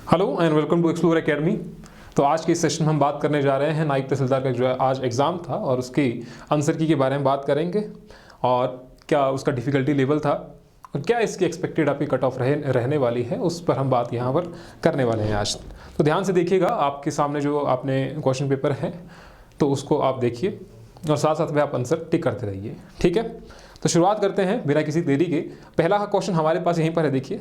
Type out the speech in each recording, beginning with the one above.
Hello and welcome to explore academy. तो आज के इस सेशन में हम बात करने जा रहे हैं नायब तहसीलदार का जो है आज एग्ज़ाम था और उसकी आंसर की के बारे में बात करेंगे और क्या उसका डिफ़िकल्टी लेवल था और क्या इसकी एक्सपेक्टेड आपकी कट ऑफ रहने वाली है, उस पर हम बात यहाँ पर करने वाले हैं आज। तो ध्यान से देखिएगा, आपके सामने जो आपने क्वेश्चन पेपर है तो उसको आप देखिए और साथ साथ में आप आंसर टिक करते रहिए, ठीक है। तो शुरुआत करते हैं बिना किसी देरी के। पहला क्वेश्चन हमारे पास यहीं पर है, देखिए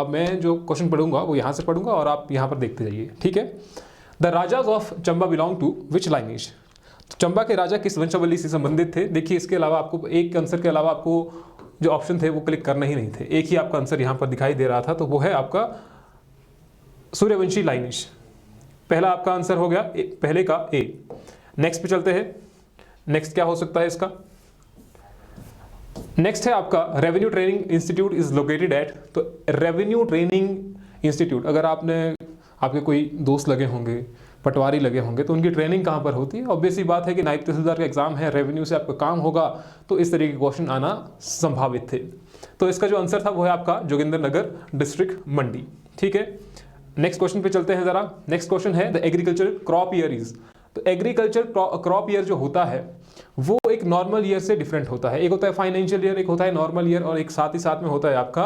मैं जो क्वेश्चन पढ़ूंगा वो यहाँ से पढ़ूंगा और आप यहाँ पर देखते जाइए, ठीक है। The Rajas of Chamba belong to which lineage. तो चंबा के राजा किस वंशावली से संबंधित थे। देखिए इसके अलावा आपको एक आंसर के अलावा आपको जो ऑप्शन थे वो क्लिक करना ही नहीं थे, एक ही आपका आंसर यहाँ पर दिखाई दे रहा था, तो वो है आपका सूर्यवंशी लाइनेज। पहला आपका आंसर हो गया पहले का ए। नेक्स्ट पे चलते हैं। नेक्स्ट क्या हो सकता है इसका। नेक्स्ट है आपका revenue training institute is located eight. तो रेवेन्यू ट्रेनिंग इंस्टीट्यूट, अगर आपके कोई दोस्त लगे होंगे, पटवारी लगे होंगे, तो उनकी ट्रेनिंग कहाँ पर होती है। ऑब्वियस सी बात है कि नायब तहसीलदार का एग्जाम है, रेवेन्यू से आपका काम होगा, तो इस तरीके के क्वेश्चन आना संभावित थे। तो इसका जो आंसर था वो है आपका जोगिंदर नगर डिस्ट्रिक्ट मंडी, ठीक है। नेक्स्ट क्वेश्चन पे चलते हैं जरा। नेक्स्ट क्वेश्चन है the agriculture crop year is. तो एग्रीकल्चर क्रॉप ईयर जो होता है वो एक नॉर्मल ईयर से डिफरेंट होता है। एक होता है फाइनेंशियल ईयर, एक होता है नॉर्मल ईयर, और एक साथ ही साथ में होता है आपका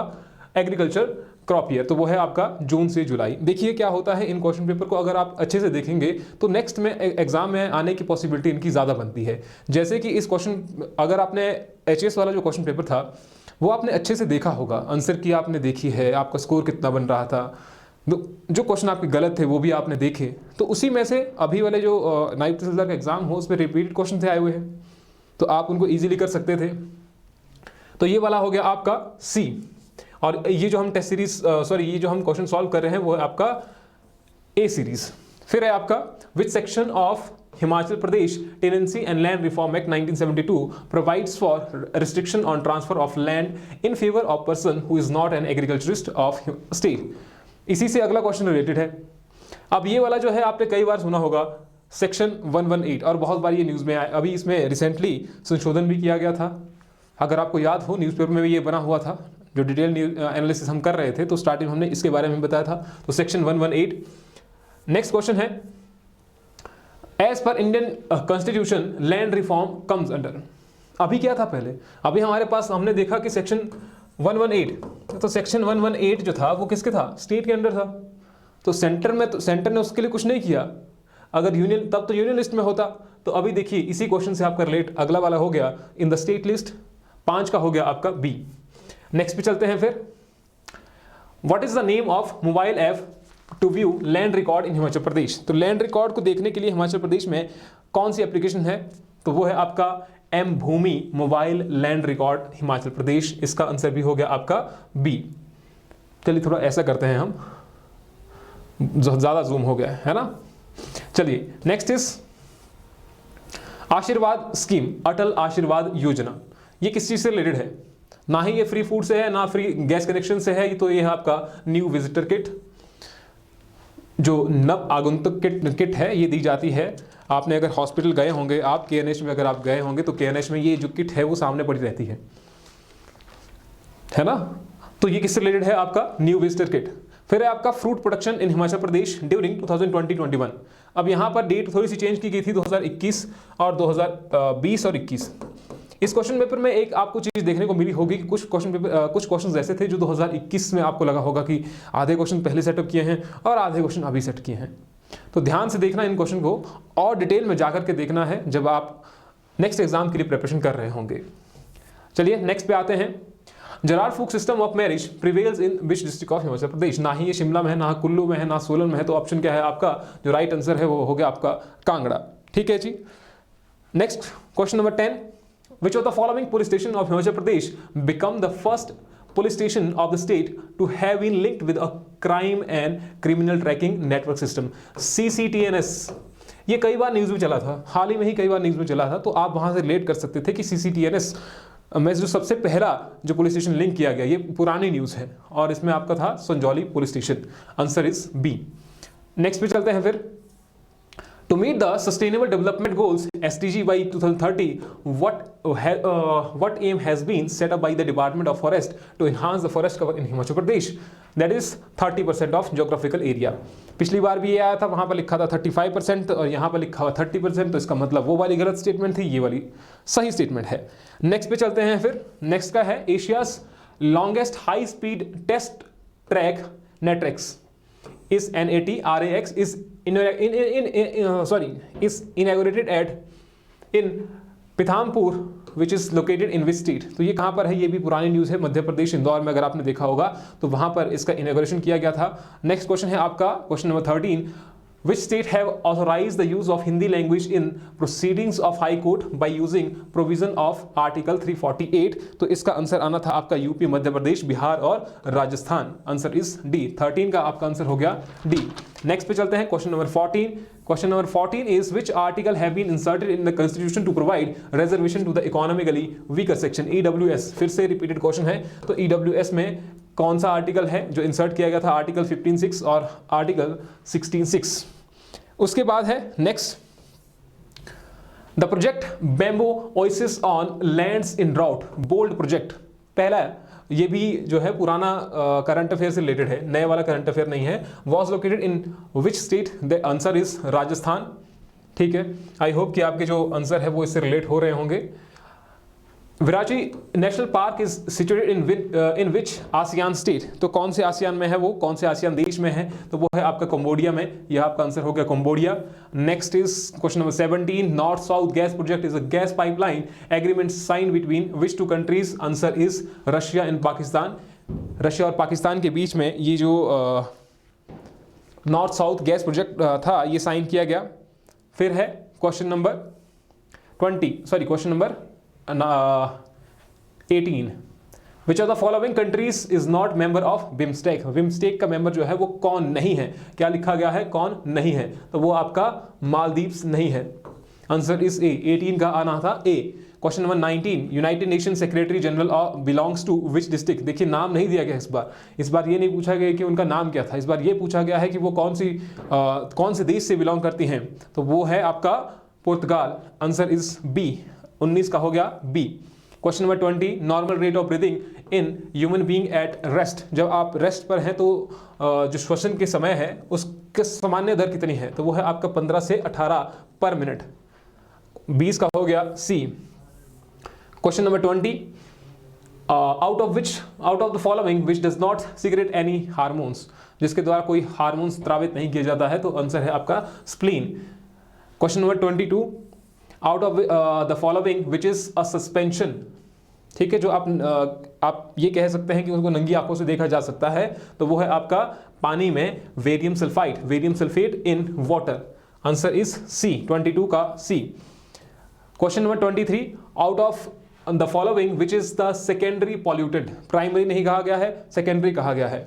एग्रीकल्चर क्रॉप ईयर। तो वो है आपका जून से जुलाई। देखिए क्या होता है, इन क्वेश्चन पेपर को अगर आप अच्छे से देखेंगे तो नेक्स्ट में एग्जाम में आने की पॉसिबिलिटी इनकी ज़्यादा बनती है। जैसे कि इस क्वेश्चन, अगर आपने एचएस वाला जो क्वेश्चन पेपर था वो आपने अच्छे से देखा होगा, आंसर की आपने देखी है, आपका स्कोर कितना बन रहा था, जो क्वेश्चन आपके गलत थे वो भी आपने देखे, तो उसी में से अभी वाले जो नायब तहसीलदार का एग्जाम हो उसमें रिपीटेड क्वेश्चन थे आए हुए हैं, तो आप उनको इजीली कर सकते थे। तो ये वाला हो गया आपका सी। और ये जो हम टेस्ट सीरीज ये जो हम क्वेश्चन सॉल्व कर रहे हैं वो है आपका ए सीरीज। फिर है आपका which section of Himachal Pradesh tenancy and land reform act 1972 provides for restriction on transfer of land in favour of person who is not an agriculturist of state. इसी से अगला क्वेश्चन रिलेटेड है। अब ये वाला जो है आपने कई बार सुना होगा सेक्शन 118, और बहुत बार ये न्यूज़ में आया। अभी इसमें रिसेंटली संशोधन भी किया गया था, अगर आपको याद हो न्यूज़पेपर में भी ये बना हुआ था। जो डिटेल एनालिसिस हम कर रहे थे तो स्टार्टिंग हमने इसके बारे में बताया था। तो सेक्शन 118। नेक्स्ट क्वेश्चन है as per Indian constitution land reform comes under. अभी क्या था पहले, अभी हमारे पास हमने देखा कि सेक्शन 118, तो सेक्शन 118 जो था वो किसके था, स्टेट के अंडर था। तो सेंटर ने उसके लिए कुछ नहीं किया। अगर यूनियन, तब तो यूनियन लिस्ट में होता। तो अभी देखिए इसी क्वेश्चन से आपका रिलेट अगला वाला हो गया इन द स्टेट लिस्ट, 5 का हो गया आपका बी। नेक्स्ट पे चलते हैं फिर। What is the name of mobile app to view land record in Himachal Pradesh. तो लैंड रिकॉर्ड को देखने के लिए हिमाचल प्रदेश में कौन सी एप्लीकेशन है, तो वो है आपका एम भूमि mobile land record Himachal Pradesh. इसका आंसर भी हो गया आपका बी। चलिए थोड़ा ऐसा करते हैं हम, ज्यादा जूम हो गया है ना। चलिए नेक्स्ट इज आशीर्वाद स्कीम, अटल आशीर्वाद योजना। ये किस चीज से रिलेटेड है, ना ही ये फ्री फूड से है, ना फ्री गैस कनेक्शन से है। तो ये है आपका न्यू विजिटर किट, जो नव आगंतुक किट है, ये दी जाती है। आपने अगर हॉस्पिटल गए होंगे, आप केएनएच में अगर आप गए होंगे तो केएनएच में ये जो किट है वो सामने पड़ी रहती है ना। तो ये किससे रिलेटेड है, आपका न्यू विजिटर किट। फिर है आपका fruit production in Himachal Pradesh during 2020-21। अब यहाँ पर डेट थोड़ी सी चेंज की गई थी, 2021 और 2020 और 21। इस क्वेश्चन पेपर में एक आपको चीज देखने को मिली होगी कि कुछ क्वेश्चन ऐसे थे जो 2021 में आपको लगा होगा कि आधे क्वेश्चन पहले सेटअप किए हैं और आधे क्वेश्चन अभी सेट किए हैं। तो ध्यान से देखना इन क्वेश्चन को, और डिटेल में जाकर के देखना है जब आप नेक्स्ट एग्जाम के लिए प्रिपरेशन कर रहे होंगे। चलिए नेक्स्ट पे आते हैं। जरार फूक system of marriage prevails in which district of Himachal Pradesh. ना ही ये शिमला में है, ना कुल्लू में है, ना सोलन में है। तो ऑप्शन क्या है आपका, जो राइट आंसर है वो हो गया आपका कांगड़ा, ठीक है जी। Next question number 10, which of the following police station of Himachal Pradesh become the first police station of the state to have been linked with a crime and criminal tracking network system CCTNS। ये कई बार news में चला था, हाल ही में ही कई बार news में चला था। तो आप वहाँ से रिलेट कर सकते थे कि CCTNS में जो सबसे पहला जो पुलिस स्टेशन लिंक किया गया, ये पुरानी न्यूज़ है और इसमें आपका था Sanjauli police station. Answer is B. Next पे चलते हैं फिर। To meet the Sustainable Development Goals (SDG) by 2030, what aim has been set up by the Department of Forest to enhance the forest cover in Himachal Pradesh? That is 30% of geographical area. पिछली बार भी ये आया था, वहां पर लिखा था 35% और यहां पर लिखा हुआ 30%, तो इसका मतलब वो वाली गलत स्टेटमेंट थी, ये वाली सही स्टेटमेंट है। नेक्स्ट पे चलते हैं फिर। नेक्स्ट का है Asia's longest high speed test track NATRAX is NATRAX is inaugurated at in Pithampur which is located in which state। तो ये कहाँ पर है, ये भी पुरानी न्यूज़ है, मध्य प्रदेश इंदौर में अगर आपने देखा होगा तो वहाँ पर इसका इनॉग्रेशन किया गया था। नेक्स्ट क्वेश्चन है आपका question number 13, which state have authorized the use of Hindi language in proceedings of High Court by using provision of Article 348। तो इसका आंसर आना था आपका यूपी, मध्य प्रदेश, बिहार और राजस्थान। Answer is D. 13 का आपका आंसर हो गया डी। नेक्स्ट पे चलते हैं question number 14। Question number 14 is which article have been inserted in the constitution to provide reservation to the economically weaker section EWS। फिर से रिपीटेड क्वेश्चन है, तो EWS में कौन सा आर्टिकल है जो इंसर्ट किया गया था, आर्टिकल 15(6) और आर्टिकल 16(6)। उसके बाद है next, the project bamboo oasis on lands in drought, bold project. पहला ये भी जो है पुराना करंट अफेयर से रिलेटेड है, नए वाला करंट अफेयर नहीं है। Was located in which state, the answer is Rajasthan. ठीक है, आई होप कि आपके जो आंसर है वो इससे रिलेट हो रहे होंगे। Virachey national park is situated in which ASEAN state. तो कौन से आसियान में है वो, कौन से आसियान देश में है, तो वो है आपका कंबोडिया में। यह आपका आंसर हो गया Cambodia. Next is question number 17, north south gas project is a gas pipeline agreement sign between which two countries. Answer is Russia and Pakistan. Russia और पाकिस्तान के बीच में ये जो नॉर्थ साउथ गैस प्रोजेक्ट था ये साइन किया गया। फिर है question number 18, which of the following countries is not member of BIMSTEC. BIMSTEC का मेंबर जो है वो कौन नहीं है, क्या लिखा गया है, कौन नहीं है, तो वो आपका मालदीव्स नहीं है। आंसर इज ए। 18 का आना था A. Question number 19, United Nation secretary general belongs to which district. देखिए नाम नहीं दिया गया इस बार ये नहीं पूछा गया कि उनका नाम क्या था, इस बार ये पूछा गया है कि वो कौन से देश से बिलोंग करती हैं, तो वो है आपका पुर्तगाल। Answer is B. 19 का हो गया B. Question number 20, normal rate of breathing in human being at rest. जब आप रेस्ट पर हैं तो जो श्वसन के समय है उसके सामान्य दर कितनी है, तो वो है आपका 15 से 18 पर मिनट। 20 का हो गया C. Question number 20, out of the following which does not secrete any hormones. जिसके द्वारा कोई हार्मोन्स स्रावित नहीं किया जाता है, तो आंसर है आपका spleen. Question number 22, out of the following which is a suspension. ठीक है, जो आप ये कह सकते हैं कि उसको नंगी आंखों से देखा जा सकता है, तो वो है आपका पानी में barium sulphate in water. Answer is C. 22 का C. Question number 23, out of the following which is the secondary polluted. Primary नहीं कहा गया है, सेकेंडरी कहा गया है,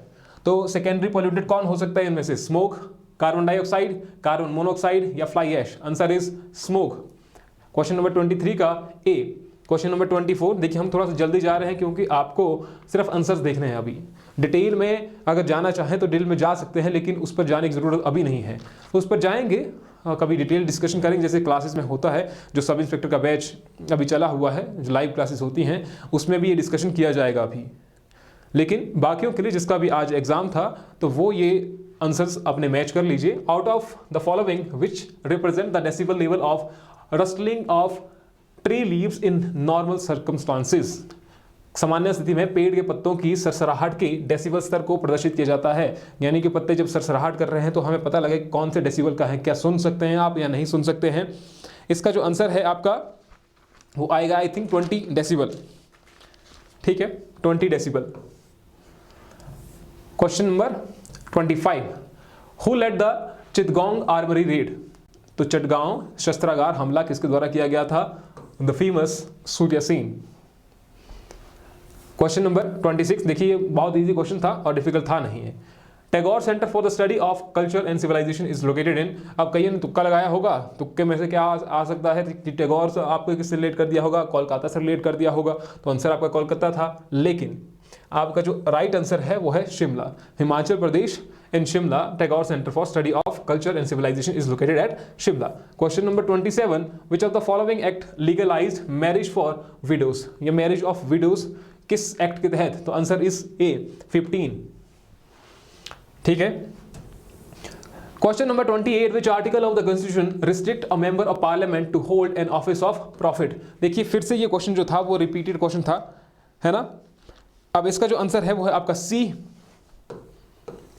तो सेकेंडरी पॉल्यूटेड कौन हो सकता है इनमें से, smoke, carbon dioxide, carbon monoxide या fly ash. Answer is smoke. Question number 23 का ए। क्वेश्चन नंबर 24, देखिए हम थोड़ा सा जल्दी जा रहे हैं क्योंकि आपको सिर्फ आंसर्स देखने हैं। अभी डिटेल में अगर जाना चाहें तो डिटेल में जा सकते हैं, लेकिन उस पर जाने की ज़रूरत अभी नहीं है, तो उस पर जाएंगे कभी डिटेल डिस्कशन करेंगे, जैसे क्लासेस में होता है। जो सब इंस्पेक्टर का बैच अभी चला हुआ है, जो लाइव क्लासेस होती हैं, उसमें भी ये डिस्कशन किया जाएगा अभी। लेकिन बाकियों के लिए जिसका भी आज एग्जाम था, तो वो ये आंसर्स अपने मैच कर लीजिए। Out of the following which represent the decibel level of rustling of tree leaves in normal circumstances. सामान्य स्थिति में पेड़ के पत्तों की सरसराहट के डेसिबल स्तर को प्रदर्शित किया जाता है। यानी कि पत्ते जब सरसराहट कर रहे हैं तो हमें पता लगे कौन से डेसिबल का है, क्या सुन सकते हैं आप या नहीं सुन सकते हैं। इसका जो आंसर है आपका वो आएगा आई थिंक 20 डेसिबल। ठीक है, 20 decibel. Question number 25, who led the Chittagong armoury raid. तो चिटगांव शस्त्रागार हमला किसके द्वारा किया गया था, the famous Surya Sen. Question number 26, देखिए बहुत इजी क्वेश्चन था और डिफिकल्ट था नहीं है। Tagore centre for the study of culture and civilisation is located in. अब कई ने तुक्का लगाया होगा, तुक्के में से क्या आ सकता है कि टैगोर से आपको किससे रिलेट कर दिया होगा, कोलकाता से रिलेट कर दिया होगा, तो आंसर आपका कोलकाता था। लेकिन आपका जो राइट आंसर है वो है Shimla, Himachal Pradesh. In Shimla Tagore centre for study of culture and civilisation is located at Shimla. Question number 27, which of the following act legalised marriage for widows. या मैरिज ऑफ विडोज किस एक्ट के तहत, तो आंसर इज ए 15। ठीक है। Question number 28, which article of the constitution restrict a member of parliament to hold an office of profit. देखिए फिर से ये क्वेश्चन जो था वो रिपीटेड क्वेश्चन था, है ना। अब इसका जो आंसर है वो है आपका सी,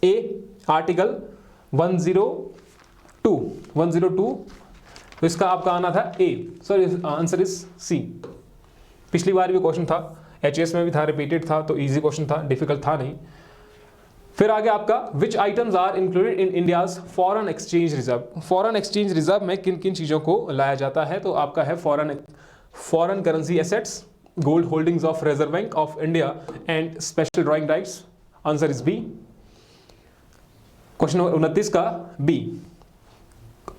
ए, आर्टिकल 102। तो इसका आपका आना था ए, सॉरी आंसर इज सी। पिछली बार भी क्वेश्चन था, एचएस में भी था, रिपीटेड था, तो इजी क्वेश्चन था, डिफिकल्ट था नहीं। फिर आगे आपका which items are included in India's foreign exchange reserve. Foreign exchange reserve में किन किन चीजों को लाया जाता है, तो आपका है foreign currency assets, gold holdings of reserve bank of India and special drawing rights. Answer is B. Question number 29 का बी।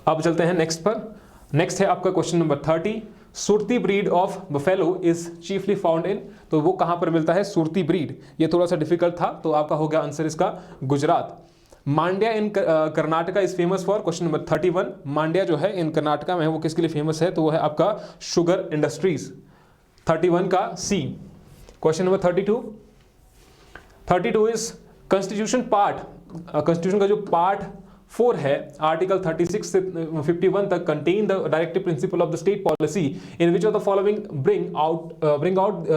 अब चलते हैं नेक्स्ट पर। नेक्स्ट है आपका question number 30, Surti breed of buffalo is chiefly found in. तो वो कहां पर मिलता है सुरती ब्रीड, ये थोड़ा सा डिफिकल्ट था, तो आपका हो गया आंसर इसका Gujarat. Mandya in Karnataka is famous for, question number 31, Mandya जो है इन कर्नाटका में है वो किसके लिए फेमस है, तो वो है आपका शुगर इंडस्ट्रीज। 31 का C. Question number 32 is constitution part, constitution का जो पार्ट 4 है, आर्टिकल 36 से 51 तक, contain the directive principle of the state policy in which of the following bring out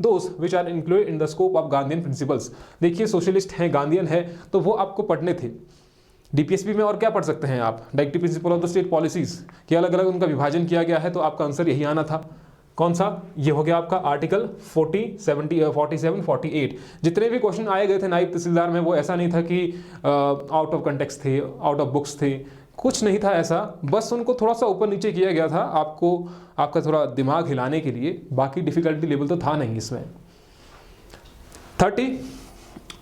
those which are included in the scope of Gandhian principles. देखिए socialist हैं, गांधीयन है, तो वो आपको पढ़ने थे डीपीएसपी में। और क्या पढ़ सकते हैं आप, directive principle of the state policies के अलग अलग उनका विभाजन किया गया है, तो आपका आंसर यही आना था। कौन सा, ये हो गया आपका आर्टिकल 40, 70, 47, 48। जितने भी क्वेश्चन आए गए थे नायब तहसीलदार में, वो ऐसा नहीं था कि आउट ऑफ कंटेक्स्ट थे, आउट ऑफ बुक्स थे, कुछ नहीं था ऐसा, बस उनको थोड़ा सा ऊपर नीचे किया गया था आपको, आपका थोड़ा दिमाग हिलाने के लिए, बाकी डिफिकल्टी लेवल तो था नहीं इसमें।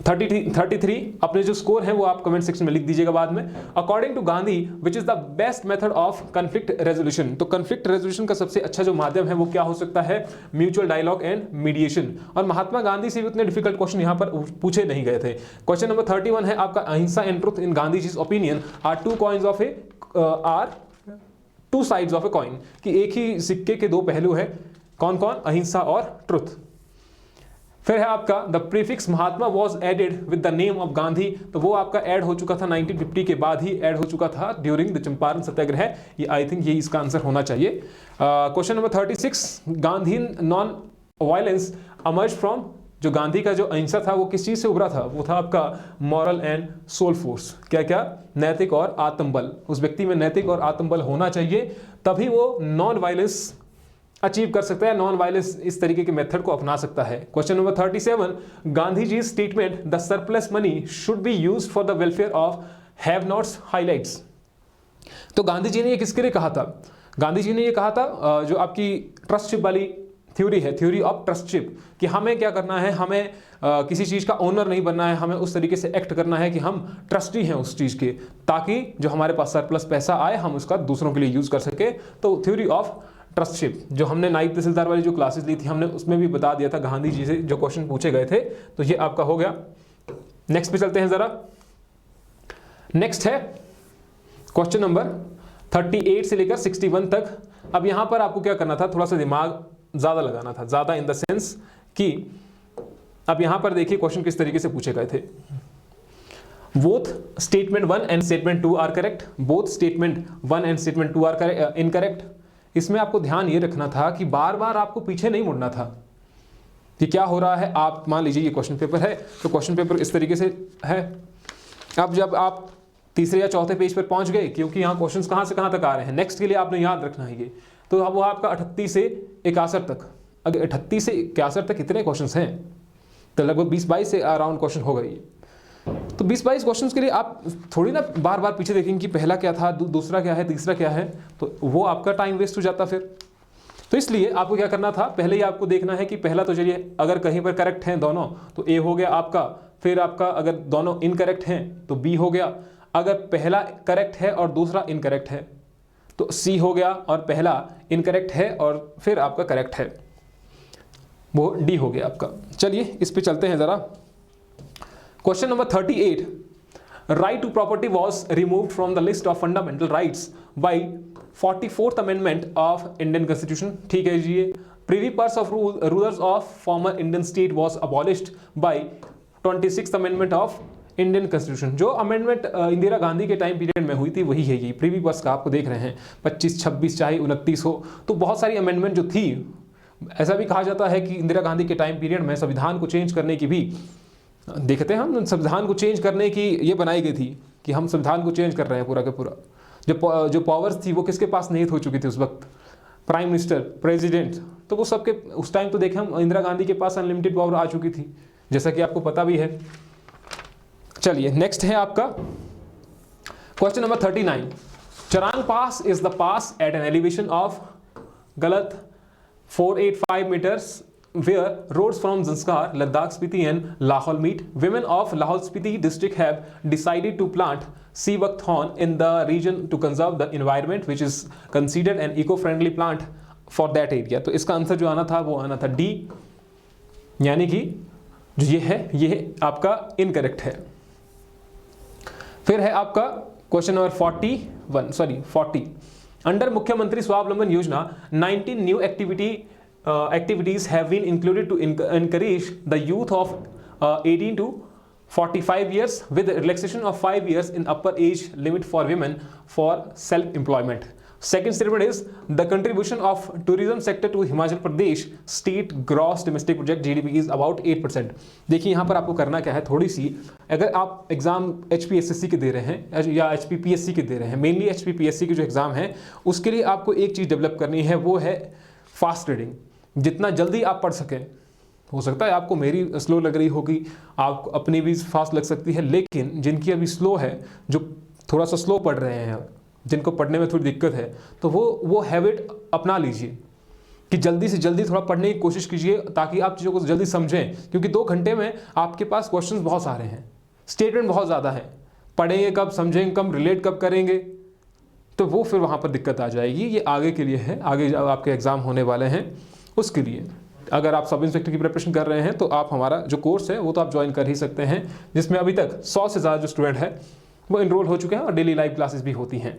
33 अपने जो स्कोर है वो आप कमेंट सेक्शन में लिख दीजिएगा बाद में। According to Gandhi which is the best method of conflict resolution. तो कन्फ्लिक्ट रेजोल्यूशन का सबसे अच्छा जो माध्यम है वो क्या हो सकता है, म्यूचुअल डायलॉग एंड मीडिएशन। और महात्मा गांधी से भी उतने डिफिकल्ट क्वेश्चन यहां पर पूछे नहीं गए थे। क्वेश्चन नंबर 31 है आपका, ahimsa and truth in Gandhi ji's opinion are two sides of a coin, कि एक ही सिक्के के दो पहलू है, कौन कौन, अहिंसा और ट्रुथ। फिर है आपका the prefix Mahatma was added with the name of Gandhi. तो वो आपका ऐड हो चुका था 1950 के बाद ही ऐड हो चुका था ड्यूरिंग द चंपारण सत्याग्रह। ये आई थिंक ये इसका आंसर होना चाहिए। Question number 36, Gandhi non violence emerged from. जो गांधी का जो अहिंसा था वो किस चीज से उभरा था, वो था आपका मॉरल एंड सोल फोर्स। क्या क्या, नैतिक और आत्मबल। उस व्यक्ति में नैतिक और आत्मबल होना चाहिए, तभी वो नॉन वायलेंस अचीव कर सकता है, नॉन वायलेंस इस तरीके के मेथड को अपना सकता है। Question number 37, Gandhi ji statement the surplus money should be used for the welfare of have nots highlights. तो गांधी जी ने ये किसके लिए कहा था, गांधी जी ने ये कहा था जो आपकी ट्रस्टशिप वाली थ्योरी है, थ्योरी ऑफ ट्रस्टशिप, कि हमें क्या करना है, हमें किसी चीज का ओनर नहीं बनना है, हमें उस तरीके से एक्ट करना है कि हम ट्रस्टी हैं उस चीज के, ताकि जो हमारे पास सरप्लस पैसा आए हम उसका दूसरों के लिए यूज कर सके। तो थ्योरी ऑफ ट्रस्टशिप जो हमने नायब तहसीलदार वाली जो क्लासेस ली थी, हमने उसमें भी बता दिया था गांधी जी से जो क्वेश्चन पूछे गए थे। तो ये आपका हो गया। नेक्स्ट पे चलते हैं जरा। नेक्स्ट है क्वेश्चन नंबर 38 से लेकर 61 तक। अब यहां पर आपको क्या करना था, थोड़ा सा दिमाग ज्यादा लगाना था, ज्यादा इन द सेंस कि अब यहां पर देखिए क्वेश्चन किस तरीके से पूछे गए थे। Both statement 1 and statement 2 are correct, both statement 1 and statement 2 are incorrect. इसमें आपको ध्यान ये रखना था कि बार बार आपको पीछे नहीं मुड़ना था कि क्या हो रहा है। आप मान लीजिए ये क्वेश्चन पेपर है, तो क्वेश्चन पेपर इस तरीके से है। अब जब आप तीसरे या चौथे पेज पर पहुंच गए, क्योंकि यहाँ क्वेश्चंस कहाँ से कहाँ तक आ रहे हैं, नेक्स्ट के लिए आपने याद रखना है ये, तो अब वो आपका 38 से 61 तक, अगर 38 से 61 तक कितने क्वेश्चंस हैं, तो लगभग 20-22 से अराउंड क्वेश्चन हो गई। तो 20-22 क्वेश्चंस के लिए आप थोड़ी ना बार बार पीछे देखेंगे कि पहला क्या था, दूसरा क्या है, तीसरा क्या है, तो वो आपका टाइम वेस्ट हो जाता फिर। तो इसलिए आपको क्या करना था, पहले ही आपको देखना है कि पहला तो चलिए अगर कहीं पर करेक्ट हैं दोनों तो ए हो गया आपका, फिर आपका अगर दोनों इनकरेक्ट हैं तो बी हो गया, अगर पहला करेक्ट है और दूसरा इनकरेक्ट है तो सी हो गया, और पहला इनकरेक्ट है और फिर आपका करेक्ट है वो डी हो गया आपका। चलिए इस पे चलते हैं जरा। Question number 38, right to property was removed from the list of fundamental rights by 44th amendment of Indian constitution. ठीक है जी। Privy purse of rulers of former Indian state was abolished by 26th amendment of Indian constitution. जो amendment Indira Gandhi के time period में हुई थी वही है ये, प्रीवी वर्ष का आपको देख रहे हैं 25, 26 चाहे 29 हो, तो बहुत सारी अमेंडमेंट जो थी, ऐसा भी कहा जाता है कि इंदिरा गांधी के टाइम पीरियड में संविधान को चेंज करने की भी, देखते हैं हम, संविधान को चेंज करने की ये बनाई गई थी कि हम संविधान को चेंज कर रहे हैं पूरा का पूरा। जो पावर्स थी वो किसके पास नहीं हो चुकी थी उस वक्त, प्राइम मिनिस्टर, प्रेसिडेंट, तो वो सबके उस टाइम तो देखें हम इंदिरा गांधी के पास अनलिमिटेड पावर आ चुकी थी, जैसा कि आपको पता भी है। चलिए नेक्स्ट है आपका question number 39। Charang pass is the pass at an elevation of, गलत, 485 meters where roads from Zanskar, Ladakh, Spiti and Lahaul meet. Women of Lahaul Spiti district have decided to plant sea buckthorn in the region to conserve the environment, which is considered an eco-friendly plant for that area. तो इसका answer जो आना था वो आना था D, यानी कि जो ये आपका इनकरेक्ट है। फिर है आपका क्वेश्चन नंबर 40। अंडर मुख्यमंत्री स्वावलंबन योजना 19 new activities have been included to encourage the youth of 18 to 45 years with relaxation of 5 years in upper age limit for women for self-employment. Second statement is the contribution of tourism sector to Himachal Pradesh state gross domestic project GDP is about 8%. देखिए यहाँ पर आपको करना क्या है, थोड़ी सी, अगर आप एग्जाम HPSSC के दे रहे हैं या HPPSC के दे रहे हैं, मेनली HPPSC के जो एग्जाम है उसके लिए आपको एक चीज़ डेवलप करनी है, वो है फास्ट रीडिंग। जितना जल्दी आप पढ़ सकें, हो सकता है आपको मेरी स्लो लग रही होगी, आपको अपनी भी फास्ट लग सकती है, लेकिन जिनकी अभी स्लो है, जो थोड़ा सा स्लो पढ़ रहे हैं, जिनको पढ़ने में थोड़ी दिक्कत है, तो वो हैबिट अपना लीजिए कि जल्दी से जल्दी थोड़ा पढ़ने की कोशिश कीजिए ताकि आप चीज़ों को जल्दी समझें, क्योंकि 2 घंटे में आपके पास क्वेश्चंस बहुत सारे हैं, स्टेटमेंट बहुत ज़्यादा है, पढ़ेंगे कब, समझेंगे कब, रिलेट कब करेंगे, तो वो फिर वहाँ पर दिक्कत आ जाएगी। ये आगे के लिए है, आगे जब आपके एग्ज़ाम होने वाले हैं उसके लिए। अगर आप सब इंस्पेक्टर की प्रिपरेशन कर रहे हैं तो आप हमारा जो कोर्स है वो तो आप ज्वाइन कर ही सकते हैं, जिसमें अभी तक 100 से ज़्यादा जो स्टूडेंट है वो इनरोल हो चुके हैं और डेली लाइव क्लासेस भी होती हैं।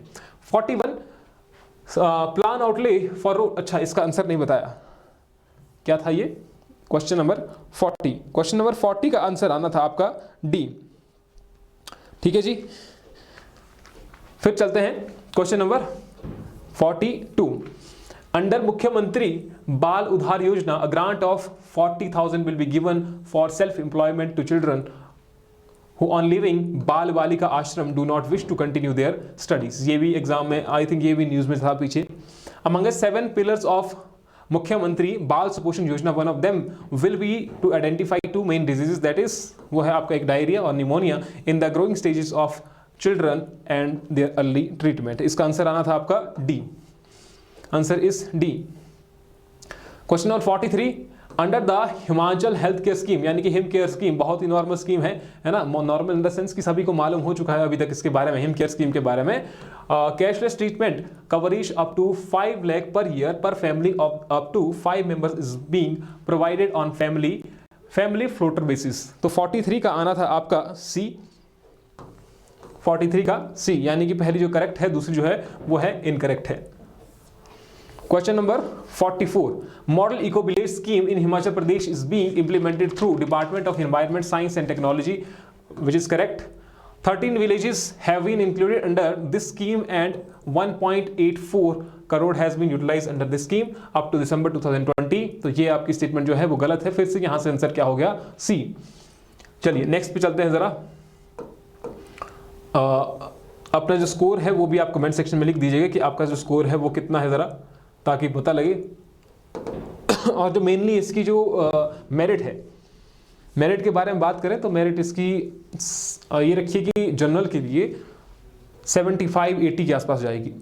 41 प्लान आउटले फॉर रोड, अच्छा इसका आंसर नहीं बताया, क्या था ये, क्वेश्चन नंबर 40। क्वेश्चन नंबर 40 का आंसर आना था आपका डी, ठीक है जी। फिर चलते हैं क्वेश्चन नंबर 42। अंडर मुख्यमंत्री Bal Udhar Yojana a grant of 40,000 will be given for self employment to children who on leaving बाल बालिका आश्रम do not wish to continue their studies। ये भी एग्जाम में, आई थिंक ये भी न्यूज में था पीछे। Among 7 pillars of मुख्यमंत्री बाल सुपोषण योजना, one of them will be to identify 2 main diseases, that is वो है आपका एक डायरिया और pneumonia in the growing stages of children and their early treatment। इसका आंसर आना था आपका D, answer is D. Question number 43। Under the Himachal health care scheme, यानी कि हिम केयर स्कीम, बहुत ही नॉर्मल स्कीम है ना, नॉर्मल इन द सेंस कि सभी को मालूम हो चुका है अभी तक इसके बारे में, हिम केयर स्कीम के बारे में। Cashless treatment coverage up to 5 lakh per year per family of up to 5 members is being provided on family floater basis. तो 43 का आना था आपका सी, 43 का सी, यानी कि पहली जो करेक्ट है, दूसरी जो है वो है इनकरेक्ट है। Question number 44। Model eco village scheme in Himachal Pradesh is being implemented through department of environment science and technology, which is correct. 13 villages have been included under this scheme and 1.84 crore has been utilized under this scheme up to December 2020। तो ये आपकी statement जो है वो गलत है, फिर से यहाँ से आंसर क्या हो गया, सी। चलिए नेक्स्ट पे चलते हैं जरा। अपना जो स्कोर है वो भी आप कमेंट सेक्शन में लिख दीजिएगा कि आपका जो स्कोर है वो कितना है, जरा ताकि पता लगे। और जो मेनली इसकी जो मेरिट है, मेरिट के बारे में बात करें तो मेरिट इसकी ये रखिए कि जनरल के लिए 75-80 के आसपास जाएगी।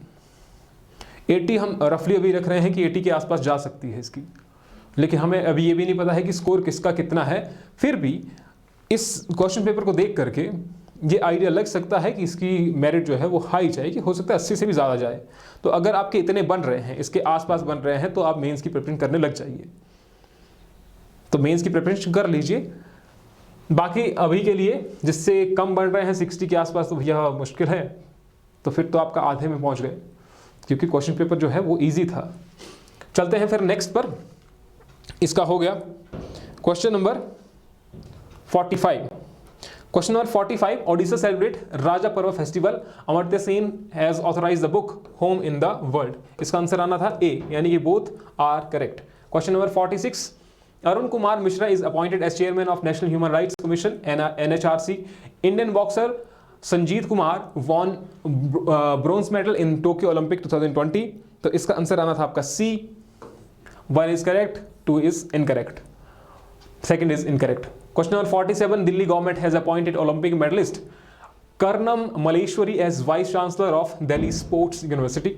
80 हम रफली अभी रख रहे हैं कि 80 के आसपास जा सकती है इसकी, लेकिन हमें अभी ये भी नहीं पता है कि स्कोर किसका कितना है। फिर भी इस क्वेश्चन पेपर को देख करके ये आइडिया लग सकता है कि इसकी मेरिट जो है वो हाई जाएगी, हो सकता है 80 से भी ज़्यादा जाए। तो अगर आपके इतने बन रहे हैं, इसके आसपास बन रहे हैं, तो आप मेंस की प्रिपरेशन करने लग जाइए। तो मेंस की प्रिपरेशन कर लीजिए। बाकी अभी के लिए जिससे कम बन रहे हैं 60 के आसपास, तो भैया मुश्किल है, तो फिर तो आपका आधे में पहुंच गए, क्योंकि क्वेश्चन पेपर जो है वो ईजी था। चलते हैं फिर नेक्स्ट पर। इसका हो गया question number 45। Question number 45, Odisha celebrate Raja Parba festival, Amartya Sen has authorised the book home in the world. इसका आंसर आना था ए, यानी कि both are correct. Question number 46, Arun Kumar Mishra is appointed as chairman of National Human Rights Commission NHRC। Indian boxer Sanjeet Kumar won bronze medal in Tokyo Olympic 2020। तो इसका answer आना था आपका C. 1 is correct, 2 is incorrect, second is incorrect. Question number 47, Delhi government has appointed Olympic medallist Karnam Malleswari as vice chancellor of Delhi sports university.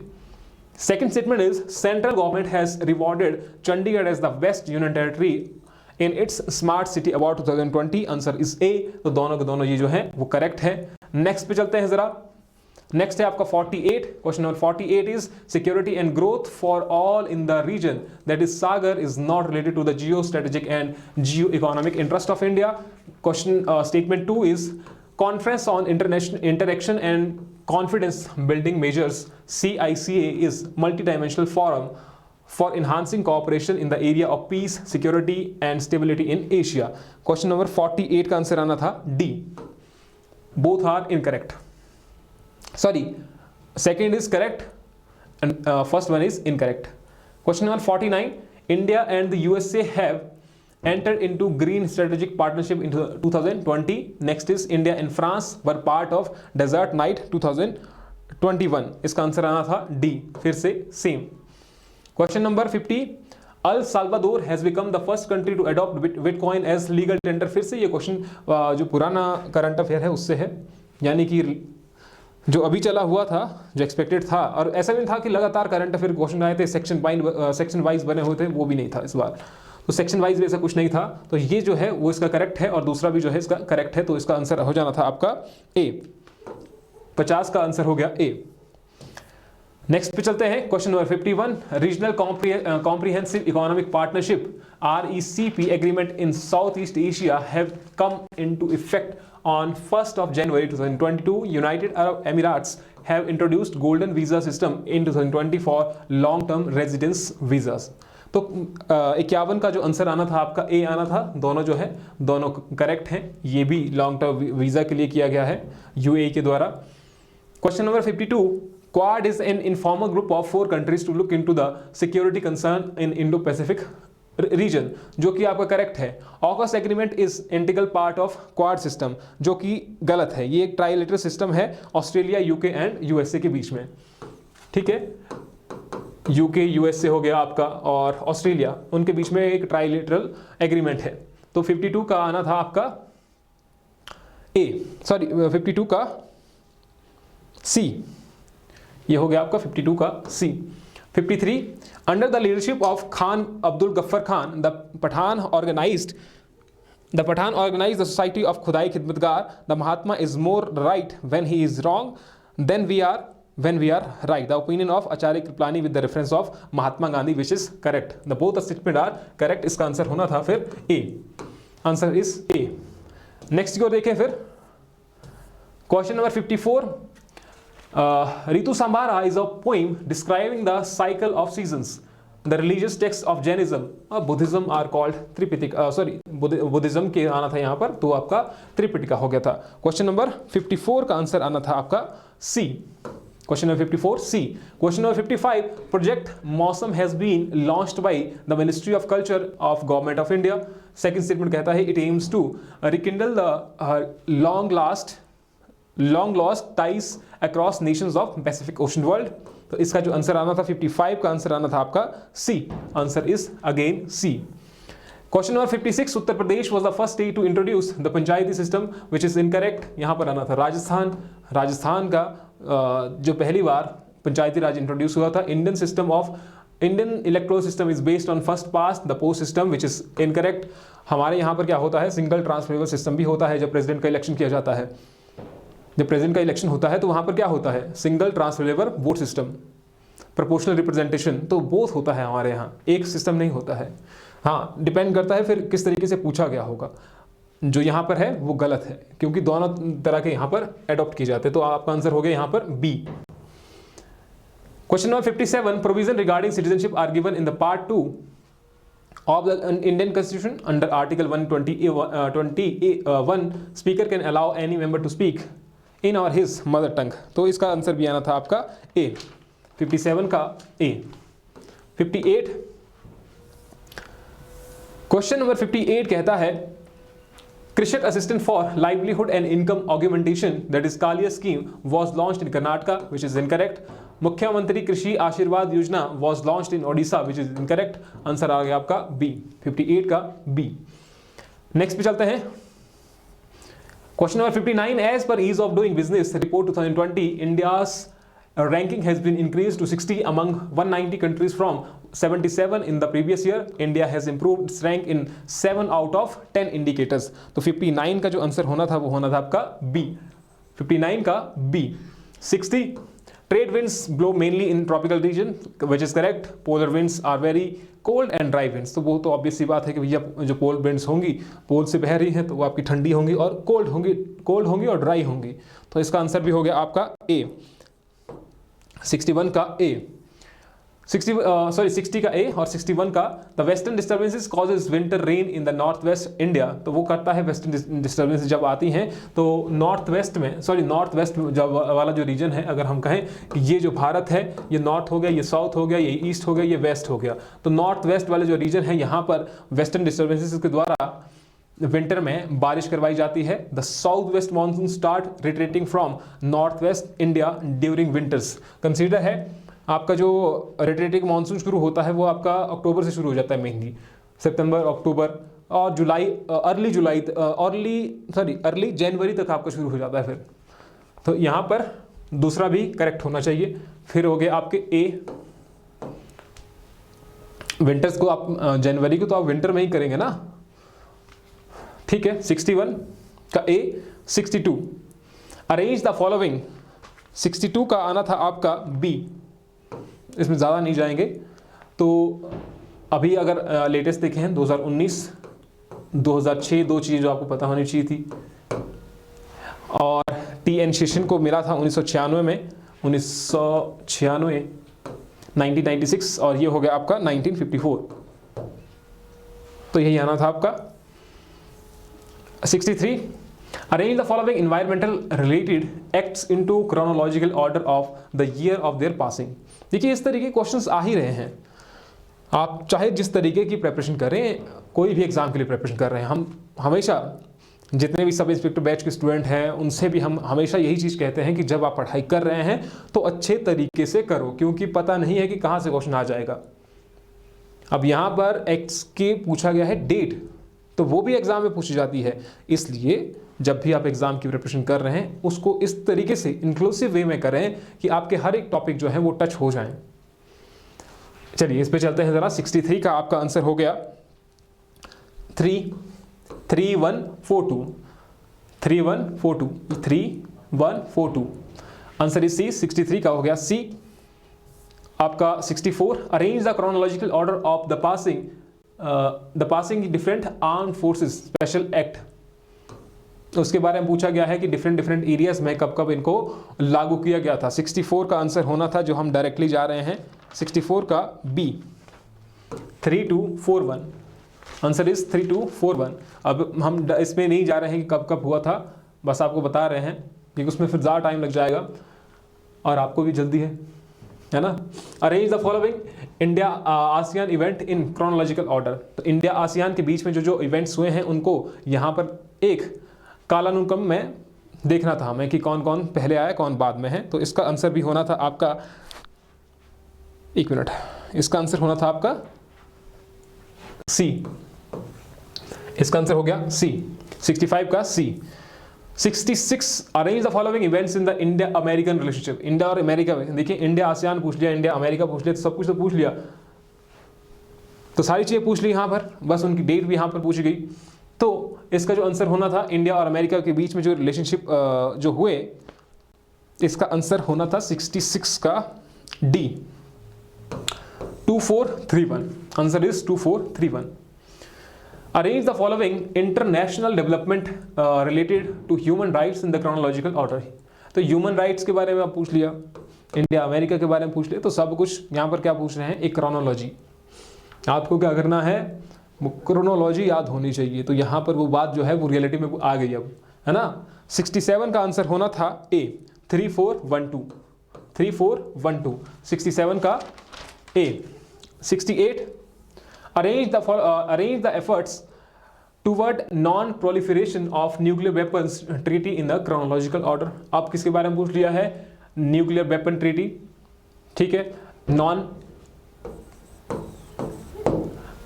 Second statement is central government has rewarded Chandigarh as the West Union Territory in its Smart City Award 2020। Answer is ए। तो दोनों के दोनों ये जो है वो correct है। Next पे चलते हैं जरा। नेक्स्ट है आपका 48। Question number 48 is security and growth for all in the region that is Sagar is not related to the geo strategic and geo economic interest of India. Question statement 2 is Conference on International Interaction and Confidence Building Measures CICA is multidimensional forum for enhancing cooperation in the area of peace, security and stability in Asia। Question number 48 का answer आना था D। Both are incorrect। Sorry, second is correct and first one is incorrect। Question number 49, India and the USA have entered into green strategic partnership in 2020। next is India and France were part of desert night 2021। इसका answer आना था D, फिर से same. Question number 50, El Salvador has become the first country to adopt bitcoin as legal tender. फिर से ये question जो पुराना करंट अफेयर है उससे है, यानी कि जो अभी चला हुआ था, जो एक्सपेक्टेड था, और ऐसा भी था कि लगातार करंट अफेयर क्वेश्चन आए थे, सेक्शन वाइज बने हुए थे, वो भी नहीं था इस बार। तो सेक्शन वाइज भी ऐसा कुछ नहीं था। तो ये जो है वो इसका करेक्ट है और दूसरा भी जो है इसका करेक्ट है। तो इसका आंसर हो जाना था आपका ए। 50 का आंसर हो गया ए। नेक्स्ट पे चलते हैं। Question number 51, regional comprehensive economic partnership RECP agreement in south east Asia have come into effect on 1st of January 2022। United Arab Emirates have introduced golden visa system in 2020 for long term residence visas। तो 51 का जो answer आना था आपका ए आना था। दोनों जो है दोनों करेक्ट हैं। ये भी लॉन्ग टर्म वीजा के लिए किया गया है UAE के द्वारा। Question number 52, Quad is an informal group of 4 countries to look into the security concern in Indo Pacific region, जो कि आपका करेक्ट है। AUKUS agreement is integral part of Quad system, जो कि गलत है। ये एक ट्राइलेटरल सिस्टम है ऑस्ट्रेलिया, यूके एंड यूएसए के बीच में। ठीक है, यूके यूएसए हो गया आपका और ऑस्ट्रेलिया, उनके बीच में एक ट्राइलेटरल एग्रीमेंट है। तो 52 का आना था आपका ए, सॉरी 52 का सी। ये हो गया आपका 52 का सी। 53, under the leadership of Khan Abdul Ghaffar Khan, the Pathan organized the society of Khudai Khidmatgar। The Mahatma is more right when he is wrong than we are when we are right। The opinion of Acharya Kripalani with the reference of Mahatma Gandhi, which is correct। The both statement are correct। इसका answer होना था फिर A. Answer is A. Next की ओर देखें फिर। Question number 54, Ritu Samhara is a poem describing the cycle of seasons। The religious texts of Jainism और Buddhism are called Tripitaka। Buddhism के आना था यहाँ पर, तो आपका त्रिपिटिका हो गया था। क्वेश्चन नंबर 54 का आंसर आना था आपका C. Question number 54 C. Question number 55, project Mausam has been launched by the ministry of culture of government of India. Second statement कहता है it aims to rekindle the long lost ties across nations of Pacific Ocean world. तो इसका जो answer आना था 55 का answer आना था आपका C. Answer is again C. Question number 56, Uttar Pradesh was the first state to introduce the panchayati system, which is incorrect. यहां पर आना था राजस्थान का जो पहली बार पंचायती राज इंट्रोड्यूस हुआ था। Indian electoral system is based on first past the post system, which is incorrect. हमारे यहाँ पर क्या होता है, सिंगल ट्रांसफरेबल सिस्टम भी होता है। जब प्रेसिडेंट का इलेक्शन किया जाता है, जब प्रेसिडेंट का इलेक्शन होता है तो वहां पर क्या होता है, single transferable vote system, proportional representation, तो बोथ होता है हमारे यहाँ, एक सिस्टम नहीं होता है। हाँ, डिपेंड करता है फिर किस तरीके से पूछा गया होगा। जो यहाँ पर है वो गलत है, क्योंकि दोनों तरह के यहाँ पर एडॉप्ट किए जाते हैं। तो आपका आंसर हो गया यहाँ पर B. Question number 57, provision regarding citizenship are given in the part 2 of the Indian Constitution under Article 121, speaker can allow any member to speak in or his mother tongue। तो इसका आंसर भी आना था आपका ए। 57 का ए। 58, क्वेश्चन नंबर 58 कहता है Krushak assistant for livelihood and income augmentation that is KALIA scheme was launched in Karnataka which is incorrect. Mukhyamantri Krishi Ashirwad Yojana was launched in Odisha which is incorrect. Answer आ गया आपका बी, 58 का बी। नेक्स्ट पे चलते हैं, question number 59, as per ease of doing business report 2020 India's ranking has been increased to 60 among 190 countries from 77 in the previous year। India has improved its rank in 7 out of 10 indicators। तो 59 का जो answer होना था वो होना था आपका B, 59 का B. 60, trade winds blow mainly in tropical region which is correct। polar winds are very cold and dry winds। तो वो तो ऑब्वियस सी बात है कि भैया जो पोल विंड्स होंगी, पोल से बह रही हैं तो वो आपकी ठंडी होंगी और कोल्ड होंगी और ड्राई होंगी। तो इसका आंसर भी हो गया आपका ए, 61 का ए। 60 का ए और 61 का the western disturbances causes winter rain in the north west India. तो वो करता है वेस्टर्न डिस्टर्बेंसेस जब आती हैं तो नॉर्थ वेस्ट जब वाला जो रीजन है, अगर हम कहें कि ये जो भारत है ये नॉर्थ हो गया, ये साउथ हो गया, ये ईस्ट हो गया, ये वेस्ट हो गया, तो नॉर्थ वेस्ट वाले जो रीजन है यहाँ पर वेस्टर्न डिस्टर्बेंसेस के द्वारा विंटर में बारिश करवाई जाती है। The south west monsoon start retreating from north west India during winters. Consider है आपका जो रिट्रीटिंग मानसून शुरू होता है वो आपका अक्टूबर से शुरू हो जाता है, मेनली सितंबर, अक्टूबर और जुलाई, अर्ली जनवरी तक आपका शुरू हो जाता है फिर। तो यहाँ पर दूसरा भी करेक्ट होना चाहिए। फिर हो गए आपके ए, विंटर्स को आप जनवरी को तो आप विंटर में ही करेंगे ना, ठीक है। 61 का ए। 62, अरेंज द फॉलोइंग। 62 का आना था आपका बी, इसमें ज़्यादा नहीं जाएंगे। तो अभी अगर लेटेस्ट देखें हैं 2019, 2006, दो चीज़ें जो आपको पता होनी चाहिए थी। और टी.एन. शेषन को मिला था 1996 में, 1996 और ये हो गया आपका 1954। तो यही आना था आपका 63, arrange the following environmental related acts into chronological order of the year of their passing. देखिए इस तरीके के क्वेश्चंस आ ही रहे हैं। आप चाहे जिस तरीके की प्रिपरेशन करें, कोई भी एग्जाम के लिए प्रिपरेशन कर रहे हैं, हम हमेशा जितने भी सब इंस्पेक्टर बैच के स्टूडेंट हैं उनसे भी हम हमेशा यही चीज़ कहते हैं कि जब आप पढ़ाई कर रहे हैं तो अच्छे तरीके से करो, क्योंकि पता नहीं है कि कहाँ से क्वेश्चन आ जाएगा। अब यहाँ पर एक्स के पूछा गया है डेट, तो वो भी एग्जाम में पूछी जाती है। इसलिए जब भी आप एग्जाम की प्रिपरेशन कर रहे हैं उसको इस तरीके से इंक्लूसिव वे में करें कि आपके हर एक टॉपिक जो है वो टच हो जाएं। चलिए इस पे चलते हैं जरा। 63 का आपका आंसर हो गया 3142। 3142 आंसर इज सी। 63 का हो गया सी। आपका 64, arrange the chronological order of the passing different armed forces special act. उसके बारे में पूछा गया है कि डिफरेंट एरियाज में कब कब इनको लागू किया गया था। 64 का आंसर होना था, जो हम डायरेक्टली जा रहे हैं, 64 का बी, 3241। Answer is 3241। अब हम इसमें नहीं जा रहे हैं कि कब कब हुआ था, बस आपको बता रहे हैं क्योंकि उसमें फिर ज़्यादा टाइम लग जाएगा और आपको भी जल्दी है ना। Arrange the following India ASEAN event in chronological order. तो इंडिया आसियान के बीच में जो इवेंट्स हुए हैं उनको यहाँ पर एक कालानुक्रम में देखना था हमें कि कौन कौन पहले आया कौन बाद में है। तो इसका आंसर भी होना था आपका, एक मिनट, इसका आंसर होना था आपका सी। इसका आंसर हो गया सी, 65 का सी। 66, arrange the following events in the India American relationship. India और अमेरिका में देखिए, इंडिया आसियान पूछ लिया, इंडिया अमेरिका पूछ लिया, तो सब कुछ तो पूछ लिया, तो सारी चीज़ें पूछ ली यहाँ पर, बस उनकी डेट भी यहाँ पर पूछी गई। तो इसका जो आंसर होना था इंडिया और अमेरिका के बीच में जो रिलेशनशिप जो हुए, इसका आंसर होना था 66 का D, 2431। Answer is 2431। Arrange the following international development related to human rights in the chronological order. तो ह्यूमन राइट्स के बारे में आप पूछ लिया, इंडिया अमेरिका के बारे में पूछ लिया, तो सब कुछ यहाँ पर क्या पूछ रहे हैं, एक क्रोनोलॉजी। आपको क्या करना है, क्रोनोलॉजी याद होनी चाहिए। तो यहाँ पर वो बात जो है वो रियलिटी में आ गई अब, है ना। 67 का आंसर होना था ए, 3412, 3412, 67 का ए। 68, arrange the efforts toward non proliferation of nuclear weapons treaty in the chronological order. अब किसके बारे में पूछ लिया है, न्यूक्लियर वेपन ट्रीटी, ठीक है, non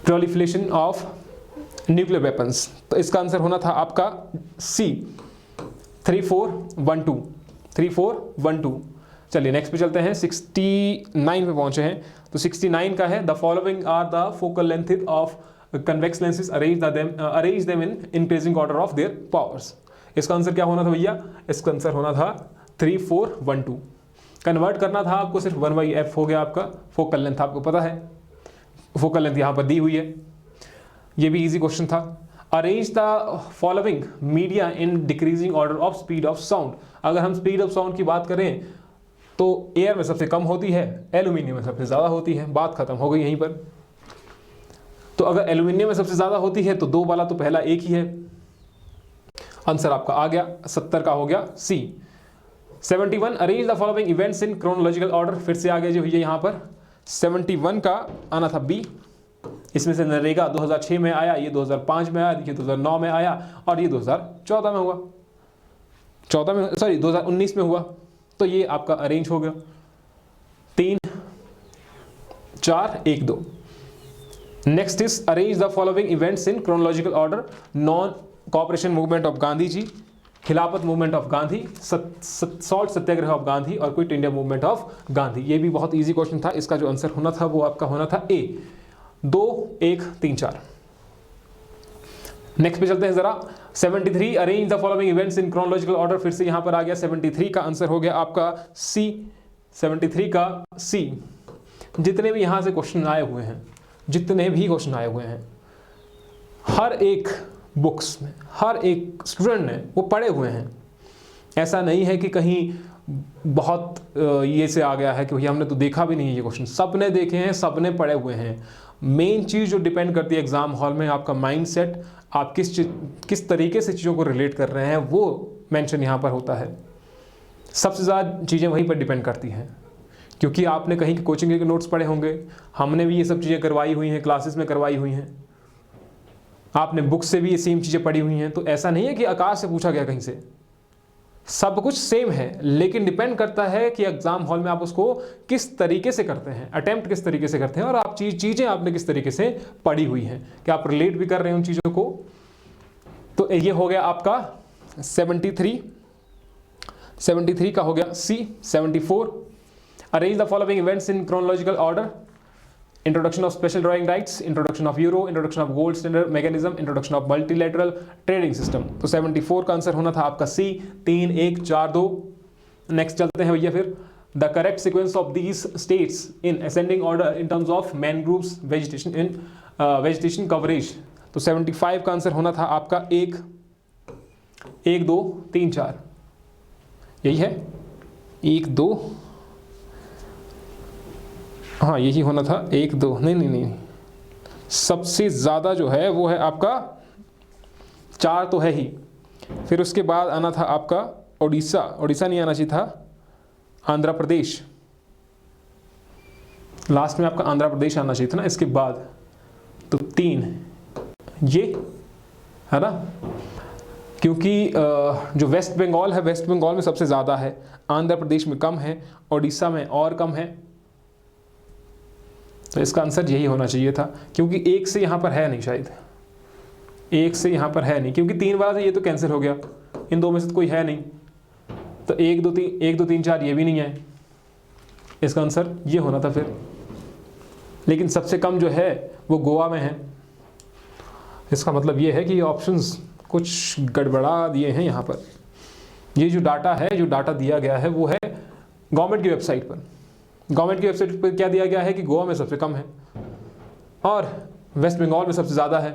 proliferation of nuclear weapons. तो इसका आंसर होना था आपका सी, 3412, 3412। चलिए नेक्स्ट पे चलते हैं, 69 पे पहुंचे हैं। तो 69 का है, the following are the focal length of convex lenses, arrange them in increasing order of their powers. इसका आंसर क्या होना था भैया, इसका आंसर होना था 3412। कन्वर्ट करना था आपको, सिर्फ 1/f हो गया आपका फोकल लेंथ, आपको पता है फोकल लेंथ यहाँ पर दी हुई है, ये भी इजी क्वेश्चन था। Arrange the following media in decreasing order of speed of sound. अगर हम स्पीड ऑफ साउंड की बात करें तो एयर में सबसे कम होती है, एल्यूमिनियम में सबसे ज़्यादा होती है, बात खत्म हो गई यहीं पर। तो अगर एल्यूमिनियम में सबसे ज़्यादा होती है तो दो वाला तो पहला एक ही है, आंसर आपका आ गया, 70 का हो गया सी। 71, arrange the following events in chronological order, फिर से आ गया जो भैया यहाँ पर 71 का आना था बी। इसमें से नरेगा 2006 में आया, ये 2005 में आया, ये 2009 में आया और ये 2014 में हुआ, 2019 में हुआ। तो ये आपका अरेंज हो गया 3 4 1 2। Next is arrange the following events in chronological order, non cooperation movement of Gandhi ji, Khilafat movement of Gandhi, salt Satyagraha of Gandhi और quit India movement of Gandhi. ये भी बहुत इजी क्वेश्चन था, इसका जो आंसर होना था वो आपका होना था ए, 2 1 3 4। नेक्स्ट पे चलते हैं जरा, 73, arrange the following events in chronological order, फिर से यहां पर आ गया 73 का आंसर हो गया आपका सी, 73 का सी। जितने भी यहां से क्वेश्चन आए हुए हैं, जितने भी क्वेश्चन आए हुए हैं, हर एक बुक्स में हर एक स्टूडेंट ने वो पढ़े हुए हैं। ऐसा नहीं है कि कहीं बहुत ये से आ गया है कि भैया हमने तो देखा भी नहीं है ये क्वेश्चन, सबने देखे हैं, सबने पढ़े हुए हैं। मेन चीज़ जो डिपेंड करती है एग्जाम हॉल में, आपका माइंडसेट, आप किस तरीके से चीज़ों को रिलेट कर रहे हैं, वो मेंशन यहाँ पर होता है। सबसे ज़्यादा चीज़ें वहीं पर डिपेंड करती हैं, क्योंकि आपने कहीं के कोचिंग के नोट्स पढ़े होंगे, हमने भी ये सब चीज़ें करवाई हुई हैं, क्लासेस में करवाई हुई हैं, आपने बुक से भी ये सेम चीज़ें पढ़ी हुई हैं। तो ऐसा नहीं है कि आकाश से पूछा गया कहीं से, सब कुछ सेम है, लेकिन डिपेंड करता है कि एग्जाम हॉल में आप उसको किस तरीके से करते हैं, अटेम्प्ट किस तरीके से करते हैं, और आप चीज़ें आपने किस तरीके से पढ़ी हुई हैं, कि आप रिलेट भी कर रहे हैं उन चीज़ों को। तो ये हो गया आपका 73 का हो गया सी। 74, arrange the following events in chronological order, introduction of special drawing rights, introduction of euro, introduction of gold standard mechanism, introduction of multilateral trading system. तो 74 का आंसर होना था आपका सी, 3 1 4 2। नेक्स्ट चलते हैं भैया फिर, the correct sequence of these states in ascending order in terms of mangroves vegetation in vegetation coverage. तो 75 का आंसर होना था आपका 1 2 3 4, यही है 1 2, हाँ यही होना था 1 2, नहीं, सबसे ज़्यादा जो है वो है आपका 4 तो है ही, फिर उसके बाद आना था आपका उड़ीसा नहीं आना चाहिए था, आंध्र प्रदेश, लास्ट में आपका आंध्र प्रदेश आना चाहिए था ना इसके बाद। तो 3 ये है ना, क्योंकि जो वेस्ट बंगाल है, वेस्ट बंगाल में सबसे ज़्यादा है, आंध्र प्रदेश में कम है, उड़ीसा में और कम है। तो इसका आंसर यही होना चाहिए था, क्योंकि 1 से यहाँ पर है नहीं, शायद 1 से यहाँ पर है नहीं, क्योंकि 3 वाला था ये तो कैंसिल हो गया, इन दो में से तो कोई है नहीं। तो 1 2 3 4 ये भी नहीं है, इसका आंसर ये होना था फिर। लेकिन सबसे कम जो है वो गोवा में है, इसका मतलब ये है कि ये ऑप्शंस कुछ गड़बड़ा दिए हैं यहाँ पर। ये जो डाटा है, जो डाटा दिया गया है वो है गवर्नमेंट की वेबसाइट पर। गवर्नमेंट की वेबसाइट पर क्या दिया गया है कि गोवा में सबसे कम है और वेस्ट बंगाल में सबसे ज़्यादा है।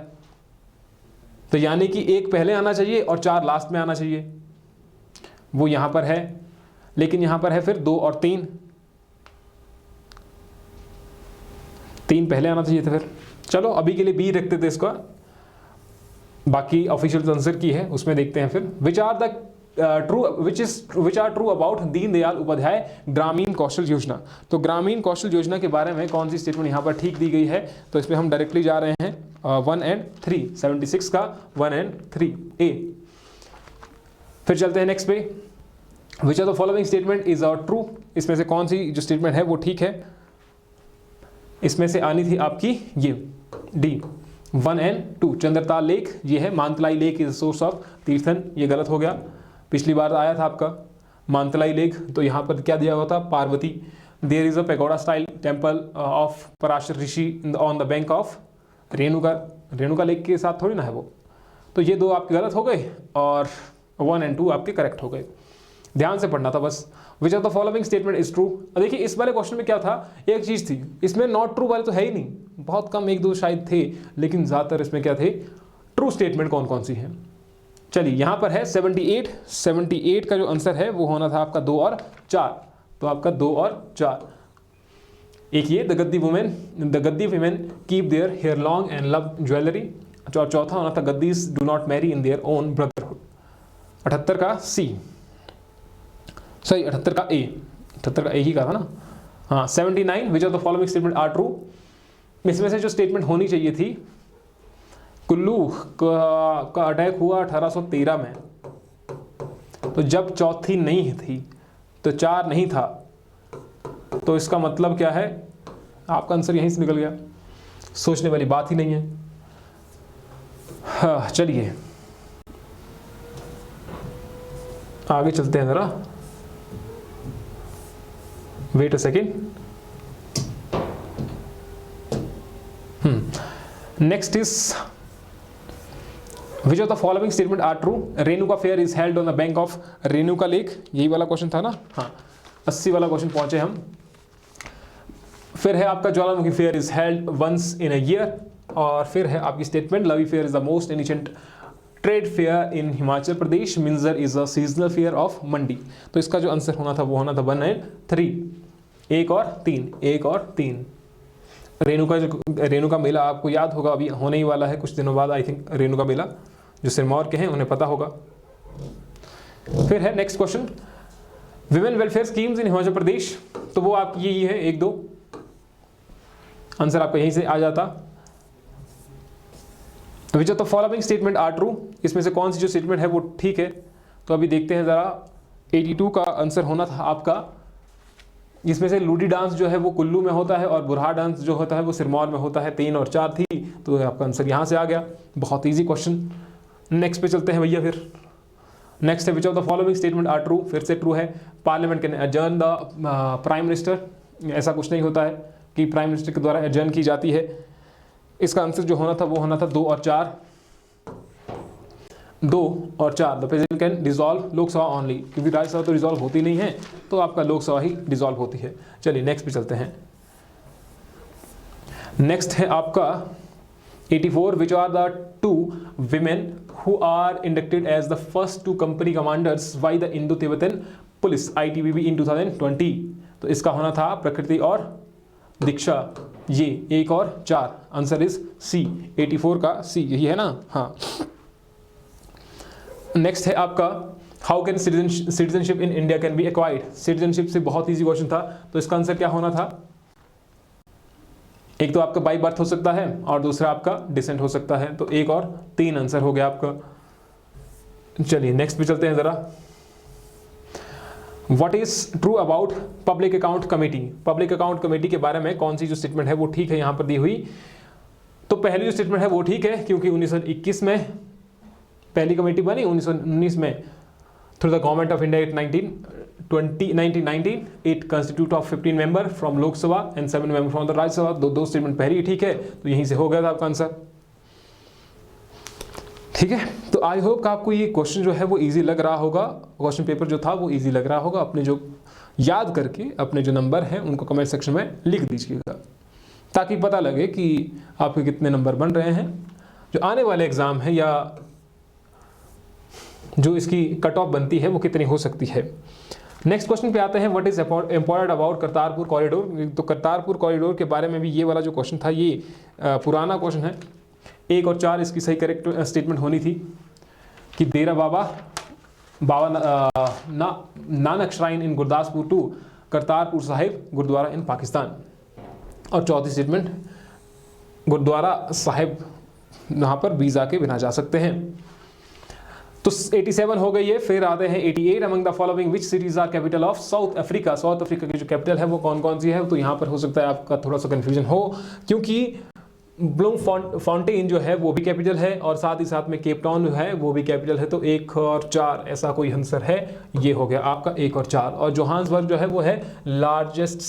तो यानी कि 1 पहले आना चाहिए और 4 लास्ट में आना चाहिए, वो यहाँ पर है, लेकिन यहाँ पर है फिर 2 और 3 पहले आना चाहिए था फिर, चलो अभी के लिए बी रखते थे इसका, बाकी ऑफिशियल आंसर की है उसमें देखते हैं फिर। Which are true about Deendayal Upadhyaya Grameen Kaushal योजना। तो ग्रामीण कौशल योजना के बारे में कौन सी स्टेटमेंट यहाँ पर ठीक दी गई है, तो इसमें हम डायरेक्टली जा रहे हैं 1 and 3, 76 का 1 and 3 ए। फिर चलते हैं नेक्स्ट पे। Which are the following statement is true, इसमें से कौन सी जो स्टेटमेंट है वो ठीक है। इसमें से आनी थी आपकी ये डी 1 and 2। चंद्रताल लेक ये है, Mantalai lake is source of Tirthan, ये गलत हो गया। पिछली बार आया था आपका मानतलाई लेक, तो यहाँ पर क्या दिया हुआ था, Parvati. There is a pagoda style temple of Parashar Rishi on the bank of Renuka lake के साथ थोड़ी ना है वो। तो ये दो आपके गलत हो गए और 1 and 2 आपके करेक्ट हो गए। ध्यान से पढ़ना था बस। विच of the following statement is true. देखिए इस वाले क्वेश्चन में क्या था, एक चीज थी इसमें नॉट ट्रू वाले तो है ही नहीं, बहुत कम एक दो शायद थे, लेकिन ज्यादातर इसमें क्या थे, ट्रू स्टेटमेंट कौन कौन सी है। चलिए यहाँ पर है 78 का जो आंसर है वो होना था आपका 2 और 4। तो आपका 2 और 4। एक ये the Gaddi women keep their hair long and love jewellery, और चौथा होना था Gaddis do not marry in their own brotherhood. 78 का सी, सॉरी 78 का ए, 78 का ए ही कहा था ना। हाँ 79 which of the following statement are true. इसमें से जो स्टेटमेंट होनी चाहिए थी, कुल्लू का अटैक हुआ 1813 में, तो जब चौथी नहीं थी तो 4 नहीं था, तो इसका मतलब क्या है, आपका आंसर यहीं से निकल गया, सोचने वाली बात ही नहीं है। हाँ चलिए आगे चलते हैं जरा, wait a second. Next is which of the following statement are true. Renuka fair is held on the bank of Renuka lake, यही वाला क्वेश्चन था ना। हाँ 80 वाला क्वेश्चन पहुंचे हम। फिर है आपका Jwalamukhi fair is held once in a year, और फिर है आपकी statement Lavi fair is the most ancient trade fair in Himachal Pradesh, Minjar is a seasonal fair of Mandi. तो इसका जो आंसर होना था वो होना था 1 and 3, 1 और 3। रेणुका मेला आपको याद होगा, अभी होने ही वाला है कुछ दिनों बाद आई थिंक। रेणुका मेला जो सिरमौर के हैं उन्हें पता होगा। फिर है next question, women welfare schemes in Himachal Pradesh, तो वो आपकी यही है 1 2, आंसर आपका यहीं से आ जाता। Which of the following statement are true, इसमें से कौन सी जो स्टेटमेंट है वो ठीक है। तो अभी देखते हैं जरा, 82 का आंसर होना था आपका, इसमें से लूडी डांस जो है वो कुल्लू में होता है और बुरहा डांस जो होता है वो सिरमौर में होता है। 3 और 4 थी, तो आपका आंसर यहाँ से आ गया। बहुत ईजी क्वेश्चन। नेक्स्ट पे चलते हैं भैया। फिर नेक्स्ट है which of the following statement are true, फिर से ट्रू है। Parliament can adjourn the prime minister, ऐसा कुछ नहीं होता है कि प्राइम मिनिस्टर के द्वारा एडजर्न की जाती है। इसका आंसर जो होना था वो होना था 2 और 4। 2 और 4 the president can dissolve Lok Sabha only, क्योंकि राज्यसभा तो डिसॉल्व होती नहीं है, तो आपका लोकसभा ही डिसॉल्व होती है। चलिए नेक्स्ट पे चलते हैं। नेक्स्ट है आपका 84 which are the 2 women who are inducted as the first 2 company commanders by the Indo-Tibetan Police ITBP in 2020। तो इसका होना था प्रकृति और दीक्षा, ये 1 और 4। आंसर इज सी, 84 का सी, यही है ना। हाँ नेक्स्ट है आपका how can citizenship in India can be acquired. Citizenship से बहुत इजी क्वेश्चन था, तो इसका आंसर क्या होना था, एक तो आपका बाई बर्थ हो सकता है और दूसरा आपका डिसेंट हो सकता है। तो 1 और 3 आंसर हो गया आपका। चलिए नेक्स्ट पे चलते हैं जरा। What is true about public account committee. Public account committee के बारे में कौन सी जो स्टेटमेंट है वो ठीक है यहाँ पर दी हुई। तो पहली जो स्टेटमेंट है वो ठीक है, क्योंकि 1921 में पहली कमेटी बनी, 1919 में through the government of India 1919 it constitute of 15 member from Lok Sabha and 7 member from the Rajya Sabha. दो स्टेटमेंट पहली ठीक है, तो यहीं से हो गया था आपका आंसर। ठीक है, तो आई होप कि आपको ये क्वेश्चन जो है वो इजी लग रहा होगा, क्वेश्चन पेपर जो था वो इजी लग रहा होगा। अपने जो याद करके अपने जो नंबर हैं उनको कमेंट सेक्शन में लिख दीजिएगा, ताकि पता लगे कि आपके कितने नंबर बन रहे हैं। जो आने वाले एग्ज़ाम है या जो इसकी कट ऑफ बनती है वो कितनी हो सकती है। नेक्स्ट क्वेश्चन पे आते हैं, what is important about Kartarpur corridor. तो करतारपुर कॉरिडोर के बारे में भी ये वाला जो क्वेश्चन था ये पुराना क्वेश्चन है। 1 और 4 इसकी सही करेक्ट स्टेटमेंट होनी थी कि Dera Baba Nanak shrine in Gurdaspur to Kartarpur Sahib gurdwara in Pakistan. और चौथी स्टेटमेंट, गुरुद्वारा साहिब यहाँ पर वीज़ा के बिना जा सकते हैं। तो 87 हो गई है। फिर आते हैं 88, among the following which cities are capital of South Africa. South Africa की जो कैपिटल है वो कौन कौन सी है। तो यहाँ पर हो सकता है आपका थोड़ा सा कन्फ्यूजन हो, क्योंकि ब्लूम फाउंटेन जो है वो भी कैपिटल है और साथ ही साथ में केप टाउन जो है वो भी कैपिटल है। तो 1 और 4 ऐसा कोई आंसर है, ये हो गया आपका 1 और 4। और जोहान्सबर्ग जो है वो है largest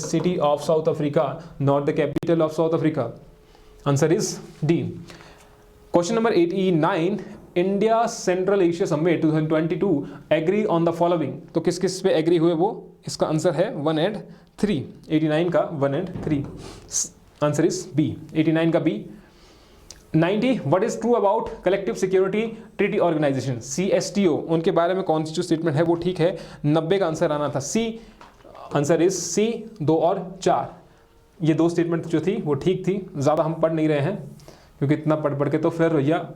city of South Africa, not the capital of South Africa. Answer is D. Question number 89, India Central Asia summit 2022 agree on the following. तो किस किस पे एग्री हुए वो, इसका आंसर है 1 and 3। 89 का 1 and 3, आंसर इज बी। 89 का B. 90, what is true about collective security treaty organisation CSTO, उनके बारे में कौन सी जो स्टेटमेंट है वो ठीक है। 90 का आंसर आना था सी, आंसर इज सी। 2 और 4 ये 2 स्टेटमेंट जो थी वो ठीक थी। ज़्यादा हम पढ़ नहीं रहे हैं क्योंकि इतना पढ़ के तो फिर भैया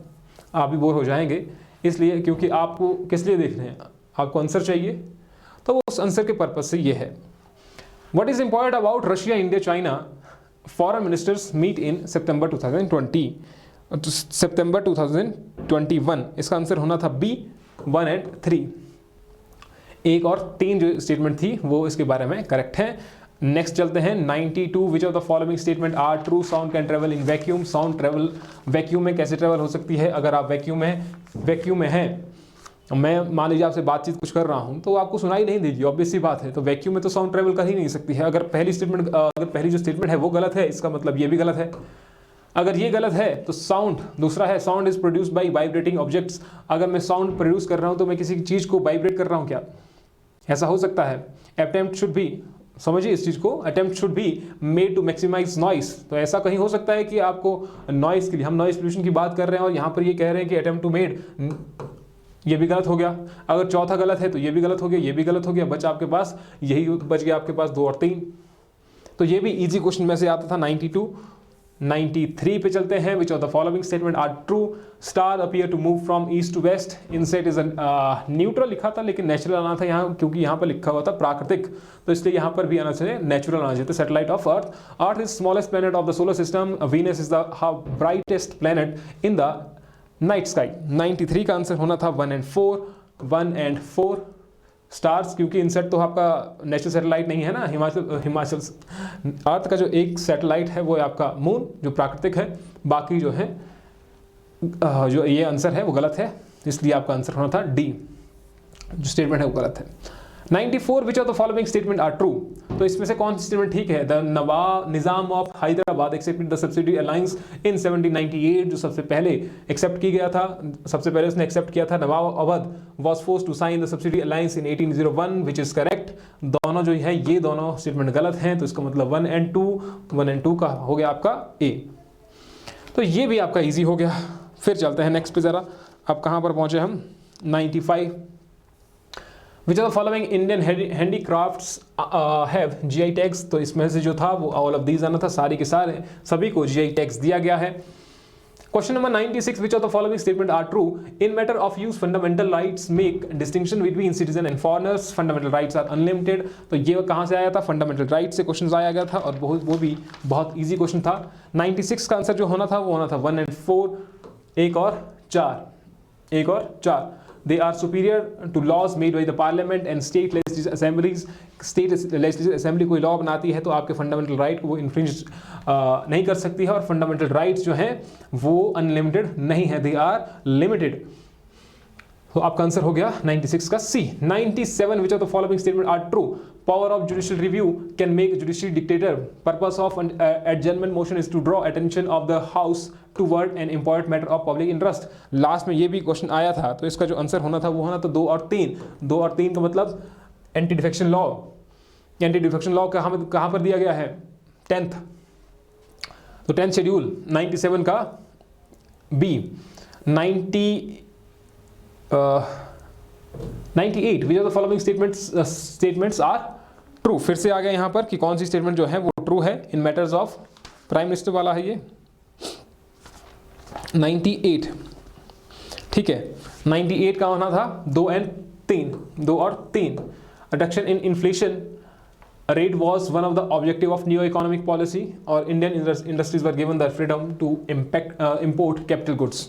आप भी बोर हो जाएंगे, इसलिए क्योंकि आपको किस लिए देख रहे हैं, आपको आंसर चाहिए, तो वो उस आंसर के पर्पज से ये है। What is important about Russia India China foreign ministers meet in September 2020 September 2021, इसका आंसर होना था बी 1 and 3। 1 और 3 जो स्टेटमेंट थी वो इसके बारे में करेक्ट है। नेक्स्ट चलते हैं 92, which of the following statement are true. Sound can travel in vacuum. Sound travel vacuum में कैसे ट्रेवल हो सकती है। अगर आप वैक्यूम में हैं, मैं मान लीजिए आपसे बातचीत कुछ कर रहा हूं तो आपको सुनाई नहीं देगी, ऑब्वियस सी बात है। तो वैक्यूम में तो साउंड ट्रेवल कर ही नहीं सकती है। अगर पहली जो स्टेटमेंट है वो गलत है, इसका मतलब ये भी गलत है। अगर ये गलत है तो साउंड दूसरा है, sound is produced by vibrating objects. अगर मैं साउंड प्रोड्यूस कर रहा हूं तो मैं किसी चीज को वाइब्रेट कर रहा हूं क्या, ऐसा हो सकता है। अटेम्प्ट शुड बी, समझिए इस चीज को, attempt should be made to maximise noise. तो ऐसा कहीं हो सकता है कि आपको नॉइस के लिए, हम नॉइस पोल्यूशन की बात कर रहे हैं और यहाँ पर ये कह रहे हैं कि अटेम्प्ट टू मेड, ये भी गलत हो गया। अगर चौथा गलत है तो ये भी गलत हो गया, ये भी गलत हो गया, बच आपके पास यही बच गया आपके पास 2 और 3। तो ये भी इजी क्वेश्चन में से आता था। 92, 93 पे चलते हैं, which of the following statement are true. Star appear to move from east to west. INSAT is neutral लिखा था लेकिन नेचुरल आना था यहाँ, क्योंकि यहाँ पर लिखा हुआ था प्राकृतिक, तो इसलिए यहाँ पर भी आना चाहिए नेचुरल आना चाहिए। Satellite of earth. Earth is smallest planet of the solar system. Venus is the brightest planet in the night sky. 93 का आंसर होना था 1 and 4 स्टार्स, क्योंकि इनसेट तो आपका नेचुरल सैटेलाइट नहीं है ना। हिमाचल अर्थ का जो एक सैटेलाइट है वो है आपका मून, जो प्राकृतिक है। बाकी जो है जो ये आंसर है वो गलत है, इसलिए आपका आंसर होना था डी, जो स्टेटमेंट है वो गलत है। 94, which of the following statement are true. तो इसमें से कौन सी स्टेटमेंट ठीक है। The Nizam of Hyderabad accepted the subsidy alliance in 1798, जो सबसे पहले एक्सेप्ट की गया था, सबसे पहले उसने एक्सेप्ट किया था। Nawab Awadh was forced to sign the subsidy alliance in 1801, which is correct. दोनों जो है ये दोनों स्टेटमेंट गलत हैं, तो इसका मतलब 1 and 2 का हो गया आपका ए। तो ये भी आपका ईजी हो गया। फिर चलते हैं नेक्स्ट पे जरा, अब कहाँ पर पहुंचे हम। 95, विच of the following Indian handicrafts have GI tags. तो इसमें से जो था वो ऑल ऑफ दीज आना था, सारी के सारे सभी को GI टैग्स दिया गया है। Question number 96, which of the following statement are true. In matter of use fundamental rights make distinction between citizen and foreigners. Fundamental rights are unlimited. तो ये कहाँ से आया था, फंडामेंटल राइट्स से क्वेश्चन आया गया था और वो भी बहुत ईजी क्वेश्चन था। 96 का आंसर जो होना था वो होना था 1 and 4, 1 और 4। They are superior to laws made by the parliament and state legislative assemblies. State legislative assembly कोई लॉ बनाती है तो आपके फंडामेंटल राइट को वो इन्फ्रिंज नहीं कर सकती है, और फंडामेंटल राइट्स जो हैं वो अनलिमिटेड नहीं है, दे आर लिमिटेड। तो आपका आंसर हो गया 96 का C. 97, which of the following statement are true. Power of judicial review can make judicial dictator. Purpose of adjournment motion is to draw attention of the house toward an important matter of public interest. Last में ये भी question आया था, तो इसका जो answer होना था वो होना था 2 और 3। 2 और 3 का मतलब anti defection law. Anti defection law कहाँ पर दिया गया है, 10th। तो 10th शेड्यूल 97 का B. 98 which of the following statements are true. फिर से आ गया यहाँ पर कि कौन सी स्टेटमेंट जो है वो ट्रू है इन मैटर्स ऑफ प्राइम मिनिस्टर वाला है ये 98। ठीक है, 98 का होना था 2 और 3। Reduction in inflation rate was one of the objective of neo economic policy or Indian industries were given the freedom to import capital goods।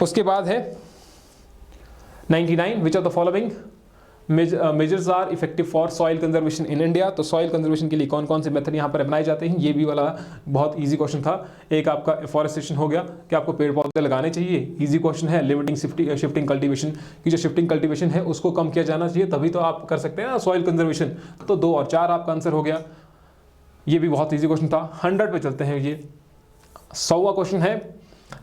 उसके बाद है 99 which of the following measures are effective for soil conservation in India। तो soil conservation के लिए कौन कौन से method यहाँ पर अपनाए जाते हैं, ये भी वाला बहुत इजी क्वेश्चन था। एक आपका एफॉरेस्टेशन हो गया कि आपको पेड़ पौधे लगाने चाहिए, इजी क्वेश्चन है। लिमिटिंग शिफ्टिंग कल्टीवेशन की जो शिफ्टिंग कल्टीवेशन है उसको कम किया जाना चाहिए, तभी तो आप कर सकते हैं ना सॉइल कंजर्वेशन। तो 2 और 4 आपका आंसर हो गया, ये भी बहुत ईजी क्वेश्चन था। 100 पे चलते हैं, ये 100वां क्वेश्चन है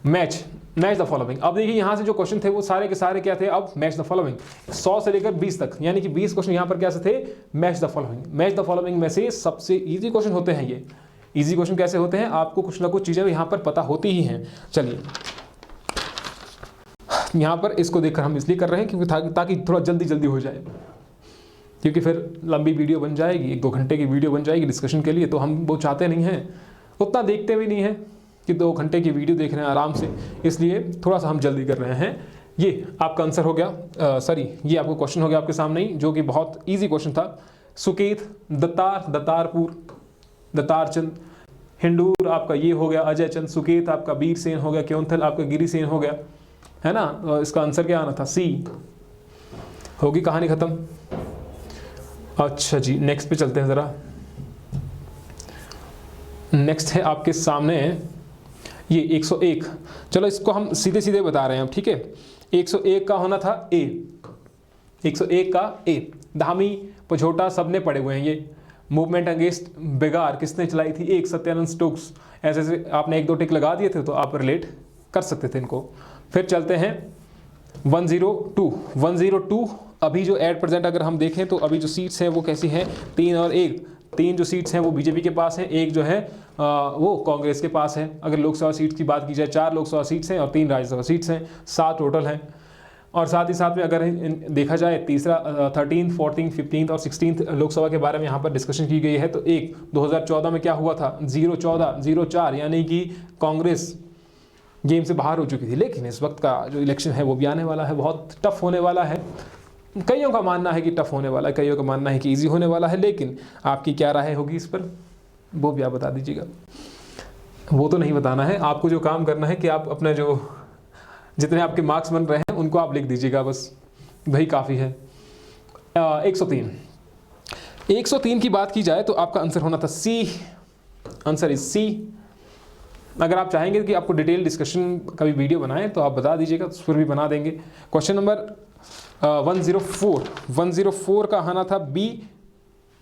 मैच द फॉलोइंग। अब देखिए यहाँ से जो क्वेश्चन थे वो सारे के सारे क्या थे, अब मैच द फॉलोइंग 100 से लेकर 20 तक, यानी कि 20 क्वेश्चन यहाँ पर क्या से थे, मैच द फॉलोइंग में से सबसे इजी क्वेश्चन होते हैं ये। इजी क्वेश्चन कैसे होते हैं, आपको कुछ ना कुछ चीजें यहाँ पर पता होती ही हैं। चलिए यहाँ पर इसको देखकर हम इसलिए कर रहे हैं क्योंकि ताकि थोड़ा जल्दी हो जाए, क्योंकि फिर लंबी वीडियो बन जाएगी, 1-2 घंटे की वीडियो बन जाएगी डिस्कशन के लिए, तो हम वो चाहते नहीं हैं, उतना देखते भी नहीं हैं कि 2 घंटे की वीडियो देख रहे हैं आराम से, इसलिए थोड़ा सा हम जल्दी कर रहे हैं। ये आपका आंसर हो गया, सॉरी ये आपको क्वेश्चन हो गया आपके सामने ही, जो कि बहुत इजी क्वेश्चन था। सुकेत, दत्तारपुर, दत्तारचंद, हिंडूर आपका ये हो गया अजय चंद, सुकेत आपका वीर सेन हो गया, क्योंथल आपका गिरी सेन हो गया, है ना। तो इसका आंसर क्या आना था, सी। होगी कहानी खत्म। अच्छा जी, नेक्स्ट पे चलते हैं जरा। नेक्स्ट है आपके सामने ये 101। चलो इसको हम सीधे सीधे बता रहे हैं अब, ठीक है। 101 का होना था ए, 101 का ए। धामी पझोटा सब ने पढ़े हुए हैं ये। मूवमेंट अगेंस्ट बेगार किसने चलाई थी, एक सत्यानंद स्टोक्स। ऐसे ऐसे आपने 1-2 टिक लगा दिए थे तो आप रिलेट कर सकते थे इनको। फिर चलते हैं 102। अभी जो एट प्रेजेंट अगर हम देखें तो अभी जो सीट्स हैं वो कैसी हैं, 3 और 1। 3 जो सीट्स हैं वो बीजेपी के पास है, 1 जो है वो कांग्रेस के पास है। अगर लोकसभा सीट्स की बात की जाए 4 लोकसभा सीट्स हैं और 3 राज्यसभा सीट्स हैं, 7 टोटल हैं। और साथ ही साथ में अगर देखा जाए तीसरा 13, 14, 15 और 16 लोकसभा के बारे में यहाँ पर डिस्कशन की गई है। तो 2014 में क्या हुआ था, 0-14-0-4, यानी कि कांग्रेस गेम से बाहर हो चुकी थी। लेकिन इस वक्त का जो इलेक्शन है वो भी आने वाला है, बहुत टफ होने वाला है। कईयों का मानना है कि टफ होने वाला है, कईयों का मानना है कि इजी होने वाला है, लेकिन आपकी क्या राय होगी इस पर, वो भी आप बता दीजिएगा। वो तो नहीं बताना है, आपको जो काम करना है कि आप अपना जो जितने आपके मार्क्स बन रहे हैं उनको आप लिख दीजिएगा, बस वही काफ़ी है। 103 की बात की जाए तो आपका आंसर होना था सी। आंसर इज सी। अगर आप चाहेंगे कि आपको डिटेल डिस्कशन का भी वीडियो बनाएं तो आप बता दीजिएगा, तो फिर भी बना देंगे। क्वेश्चन नंबर 104 का आना था बी।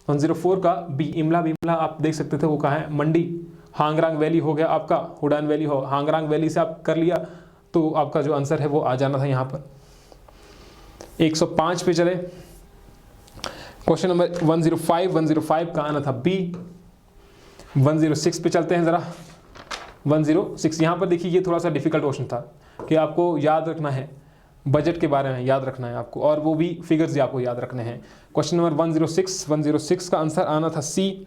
104 का बी, इमला आप देख सकते थे वो कहाँ है, मंडी। हांगरांग वैली हो गया आपका, हुडान वैली हो, हांगरांग वैली से आप कर लिया तो आपका जो आंसर है वो आ जाना था यहाँ पर। 105 पे चले। क्वेश्चन नंबर 105 का आना था बी। 106 पे चलते हैं जरा। 106 यहाँ पर देखिए, ये थोड़ा सा डिफिकल्ट क्वेश्चन था कि आपको याद रखना है, बजट के बारे में याद रखना है आपको, और वो भी फिगर्स भी आपको याद रखने हैं। क्वेश्चन नंबर 106 का आंसर आना था सी।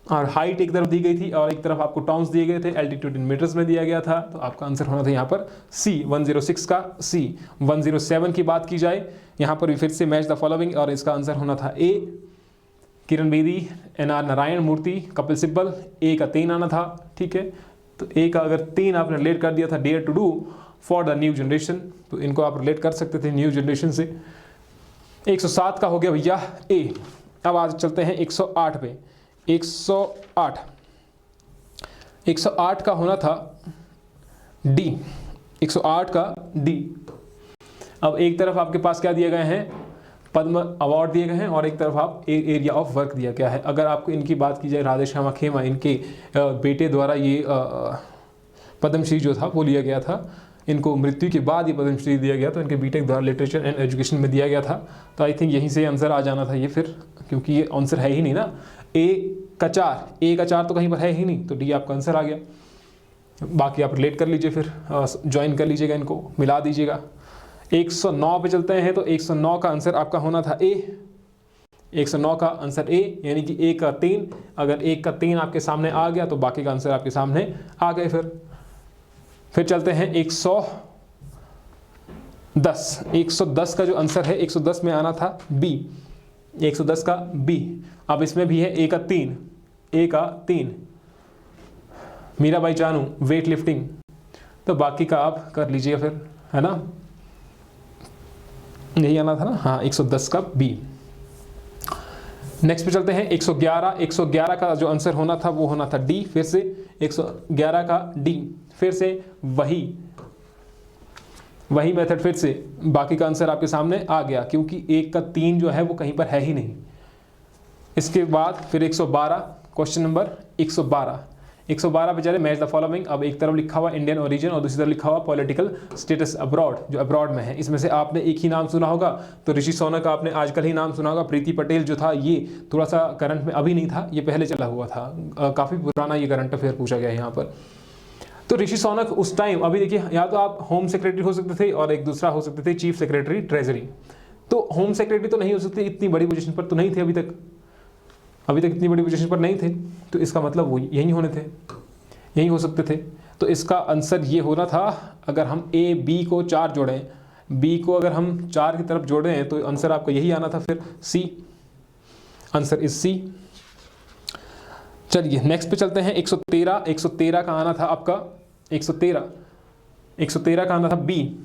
और हाइट एक तरफ दी गई थी और एक तरफ आपको टाउन्स दिए गए थे, एल्टीट्यूड इन मीटर्स में दिया गया था, तो आपका आंसर होना था यहाँ पर सी। 106 का सी। 107 की बात की जाए, यहाँ पर भी फिर से मैच द फॉलोइंग, और इसका आंसर होना था ए। किरण बेदी, NR नारायण मूर्ति, कपिल सिब्बल। ए का 3 आना था, ठीक है। तो ए का अगर 3 आपने रिलेट कर दिया था, dare to do for the new generation, तो इनको आप रिलेट कर सकते थे न्यू जनरेशन से। 107 का हो गया भैया ए। अब आज चलते हैं 108 पे। 108 का होना था डी। 108 का डी। अब एक तरफ आपके पास क्या दिए गए हैं, पद्म अवार्ड दिए गए हैं, और एक तरफ आप एरिया ऑफ वर्क दिया गया है। अगर आपको इनकी बात की जाए, राधे श्यामा खेमा, इनके बेटे द्वारा ये पद्मश्री जो था वो लिया गया था। इनको मृत्यु के बाद ये पद्मश्री दिया गया, तो इनके बीटेक द्वारा लिटरेचर एंड एजुकेशन में दिया गया था। तो आई थिंक यहीं से आंसर आ जाना था ये फिर, क्योंकि ये आंसर है ही नहीं ना। ए का 4 तो कहीं पर है ही नहीं, तो डी आपका आंसर आ गया। बाकी आप रिलेट कर लीजिए, फिर ज्वाइन कर लीजिएगा, इनको मिला दीजिएगा। 109 पे चलते हैं, तो 109 का आंसर आपका होना था ए। 109 का आंसर ए, यानी कि ए का 3। अगर 1 का 3 आपके सामने आ गया तो बाकी का आंसर आपके सामने आ गए। फिर चलते हैं 110। 110 का जो आंसर है, 110 में आना था बी। 110 का बी। अब इसमें भी है ए का 3, ए का 3। Mirabai Chanu, weight lifting. तो बाकी का आप कर लीजिए फिर, है ना, यही आना था ना, हाँ 110 का बी। नेक्स्ट पे चलते हैं 111। 111 का जो आंसर होना था वो होना था डी। फिर से 111 का डी। फिर से वही मेथड, फिर से बाकी का आंसर आपके सामने आ गया, क्योंकि 1 का 3 जो है वो कहीं पर है ही नहीं। इसके बाद फिर 112, क्वेश्चन नंबर 112। 112 पे चले, मैच द फॉलोइंग। अब एक तरफ लिखा हुआ इंडियन ओरिजिन और दूसरी तरफ लिखा हुआ पॉलिटिकल स्टेटस अब्रॉड, जो अब्रॉड में है। इसमें से आपने एक ही नाम सुना होगा, तो ऋषि सोनक का आपने आजकल ही नाम सुना होगा। प्रीति पटेल जो था ये थोड़ा सा करंट में अभी नहीं था, ये पहले चला हुआ था, काफ़ी पुराना ये करंट अफेयर पूछा गया है यहाँ पर। तो ऋषि सोनक उस टाइम, अभी देखिए या तो आप होम सेक्रेटरी हो सकते थे और एक दूसरा हो सकते थे चीफ सेक्रेटरी ट्रेजरी। तो होम सेक्रेटरी तो नहीं हो सकते, इतनी बड़ी पोजीशन पर तो नहीं थे अभी तक इतनी बड़ी पोजीशन पर नहीं थे, तो इसका मतलब वो यही होने थे, यही हो सकते थे। तो इसका आंसर ये होना था, अगर हम ए बी को 4 जोड़ें, बी को अगर हम 4 की तरफ जोड़ें तो आंसर आपका यही आना था, फिर सी। आंसर इज सी। चलिए नेक्स्ट पे चलते हैं 113। 113 का आना था आपका 113 का आना था बी।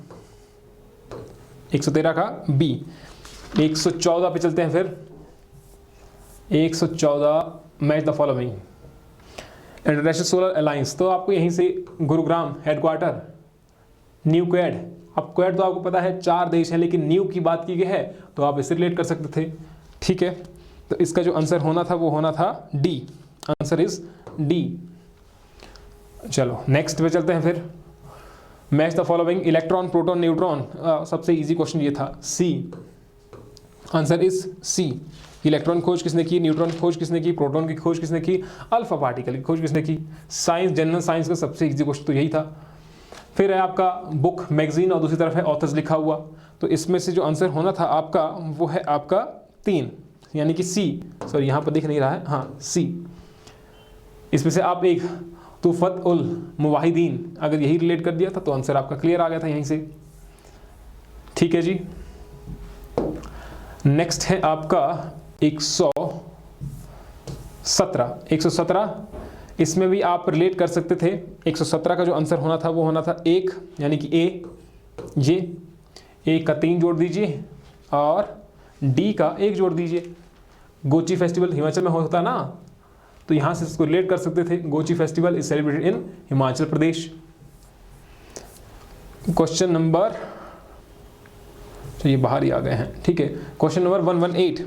113 का बी। 114 पे चलते हैं फिर 114, match the following. International solar alliance, तो आपको यहीं से गुरुग्राम हेडक्वार्टर, न्यू क्वेड। अब क्वेड तो आपको पता है 4 देश हैं, लेकिन न्यू की बात की गई है तो आप इसे रिलेट कर सकते थे, ठीक है। तो इसका जो आंसर होना था वो होना था डी। Answer is D. चलो नेक्स्ट पे चलते हैं फिर, match the following. Electron, proton, neutron, सबसे इजी क्वेश्चन ये था, C. Answer is C. Electron खोज किसने की, न्यूट्रॉन खोज किसने की, प्रोटॉन की खोज किसने की, अल्फा पार्टिकल की खोज किसने की। साइंस, जनरल साइंस का सबसे इजी क्वेश्चन तो यही था। फिर है आपका बुक, मैगजीन और दूसरी तरफ है ऑथर्स लिखा हुआ। तो इसमें से जो आंसर होना था आपका वो है आपका 3, यानी कि सी। सॉरी यहाँ पर दिख नहीं रहा है, हाँ सी। इसमें से आप एक तुफत उल मुवाहिदीन अगर यही रिलेट कर दिया था तो आंसर आपका क्लियर आ गया था यहीं से, ठीक है जी। नेक्स्ट है आपका 117। इसमें भी आप रिलेट कर सकते थे। 117 का जो आंसर होना था वो होना था 1, यानी कि ए, ये 1 का 3 जोड़ दीजिए और डी का 1 जोड़ दीजिए। गोची फेस्टिवल हिमाचल में होता ना, तो यहाँ से इसको रिलेट कर सकते थे। Gochi festival is celebrated in Himachal Pradesh. Question number, तो ये बाहर ही आ गए हैं, ठीक है। Question number 118।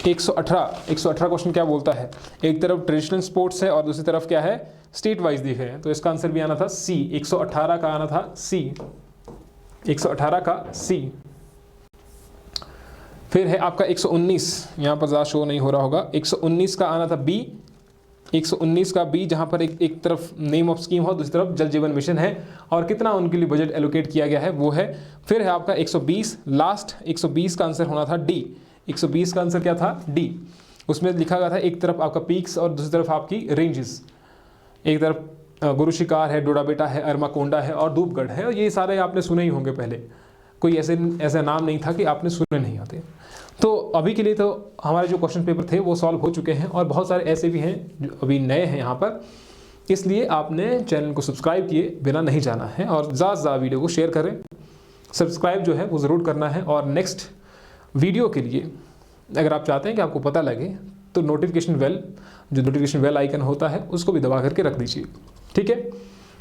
118 क्वेश्चन क्या बोलता है, एक तरफ ट्रेडिशनल स्पोर्ट्स है और दूसरी तरफ क्या है, स्टेट वाइज दिखे हैं। तो इसका आंसर भी आना था सी। 118 का आना था सी। 118 का सी। फिर है आपका 119, यहाँ पर ज़्यादा शो नहीं हो रहा होगा। 119 का आना था बी। 119 का बी, जहाँ पर एक तरफ नेम ऑफ स्कीम हो, दूसरी तरफ जल जीवन मिशन है और कितना उनके लिए बजट एलोकेट किया गया है वो है। फिर है आपका 120, लास्ट 120 का आंसर होना था डी। 120 का आंसर क्या था, डी। उसमें लिखा गया था एक तरफ आपका पीक्स और दूसरी तरफ आपकी रेंजेस। एक तरफ गुरु शिकार है, डोडा बेटा है, अरमाकोंडा है और धूपगढ़ है, और ये सारे आपने सुने ही होंगे पहले। कोई ऐसा नाम नहीं था कि आपने सुने नहीं होते। तो अभी के लिए तो हमारे जो क्वेश्चन पेपर थे वो सॉल्व हो चुके हैं, और बहुत सारे ऐसे भी हैं जो अभी नए हैं यहाँ पर। इसलिए आपने चैनल को सब्सक्राइब किए बिना नहीं जाना है, और ज़्यादा से ज़्यादा वीडियो को शेयर करें। सब्सक्राइब जो है वो ज़रूर करना है, और नेक्स्ट वीडियो के लिए अगर आप चाहते हैं कि आपको पता लगे तो नोटिफिकेशन बेल आइकन होता है उसको भी दबा करके रख दीजिए, ठीक है।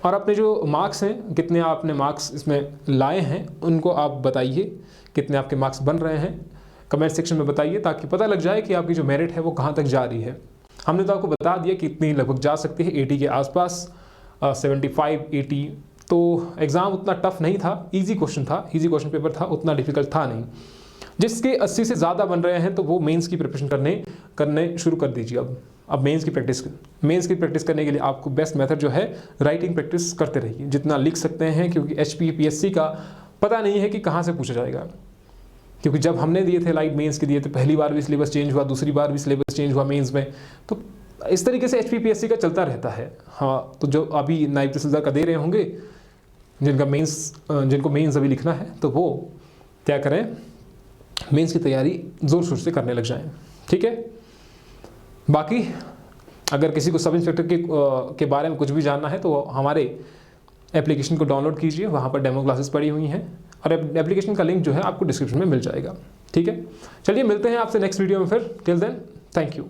और अपने जो मार्क्स हैं, कितने आपने मार्क्स इसमें लाए हैं उनको आप बताइए, कितने आपके मार्क्स बन रहे हैं कमेंट सेक्शन में बताइए, ताकि पता लग जाए कि आपकी जो मेरिट है वो कहाँ तक जा रही है। हमने तो आपको बता दिया कि इतनी लगभग जा सकती है 80 के आसपास, 75 80। तो एग्ज़ाम उतना टफ नहीं था, इजी क्वेश्चन था, इजी क्वेश्चन पेपर था, उतना डिफिकल्ट था नहीं। जिसके 80 से ज़्यादा बन रहे हैं तो वो मेंस की प्रिपरेशन करने शुरू कर दीजिए। अब मेंस की प्रैक्टिस करने के लिए आपको बेस्ट मेथड जो है राइटिंग प्रैक्टिस करते रहिए, जितना लिख सकते हैं, क्योंकि HPPSC का पता नहीं है कि कहाँ से पूछा जाएगा, क्योंकि जब हमने दिए थे लाइक मेंस के दिए थे, पहली बार भी सिलेबस चेंज हुआ, दूसरी बार भी सिलेबस चेंज हुआ मेंस में, तो इस तरीके से HPPSC का चलता रहता है। हाँ, तो जो अभी नायब तहसीलदार का दे रहे होंगे, जिनको मेंस अभी लिखना है, तो वो क्या करें, मेंस की तैयारी ज़ोर शोर से करने लग जाएं। ठीक है। बाकी अगर किसी को सब इंस्पेक्टर के बारे में कुछ भी जानना है तो हमारे एप्लीकेशन को डाउनलोड कीजिए, वहाँ पर डेमो क्लासेस पड़ी हुई हैं, और एप्लीकेशन का लिंक जो है आपको डिस्क्रिप्शन में मिल जाएगा। ठीक है, चलिए मिलते हैं आपसे नेक्स्ट वीडियो में फिर। Till then, thank you.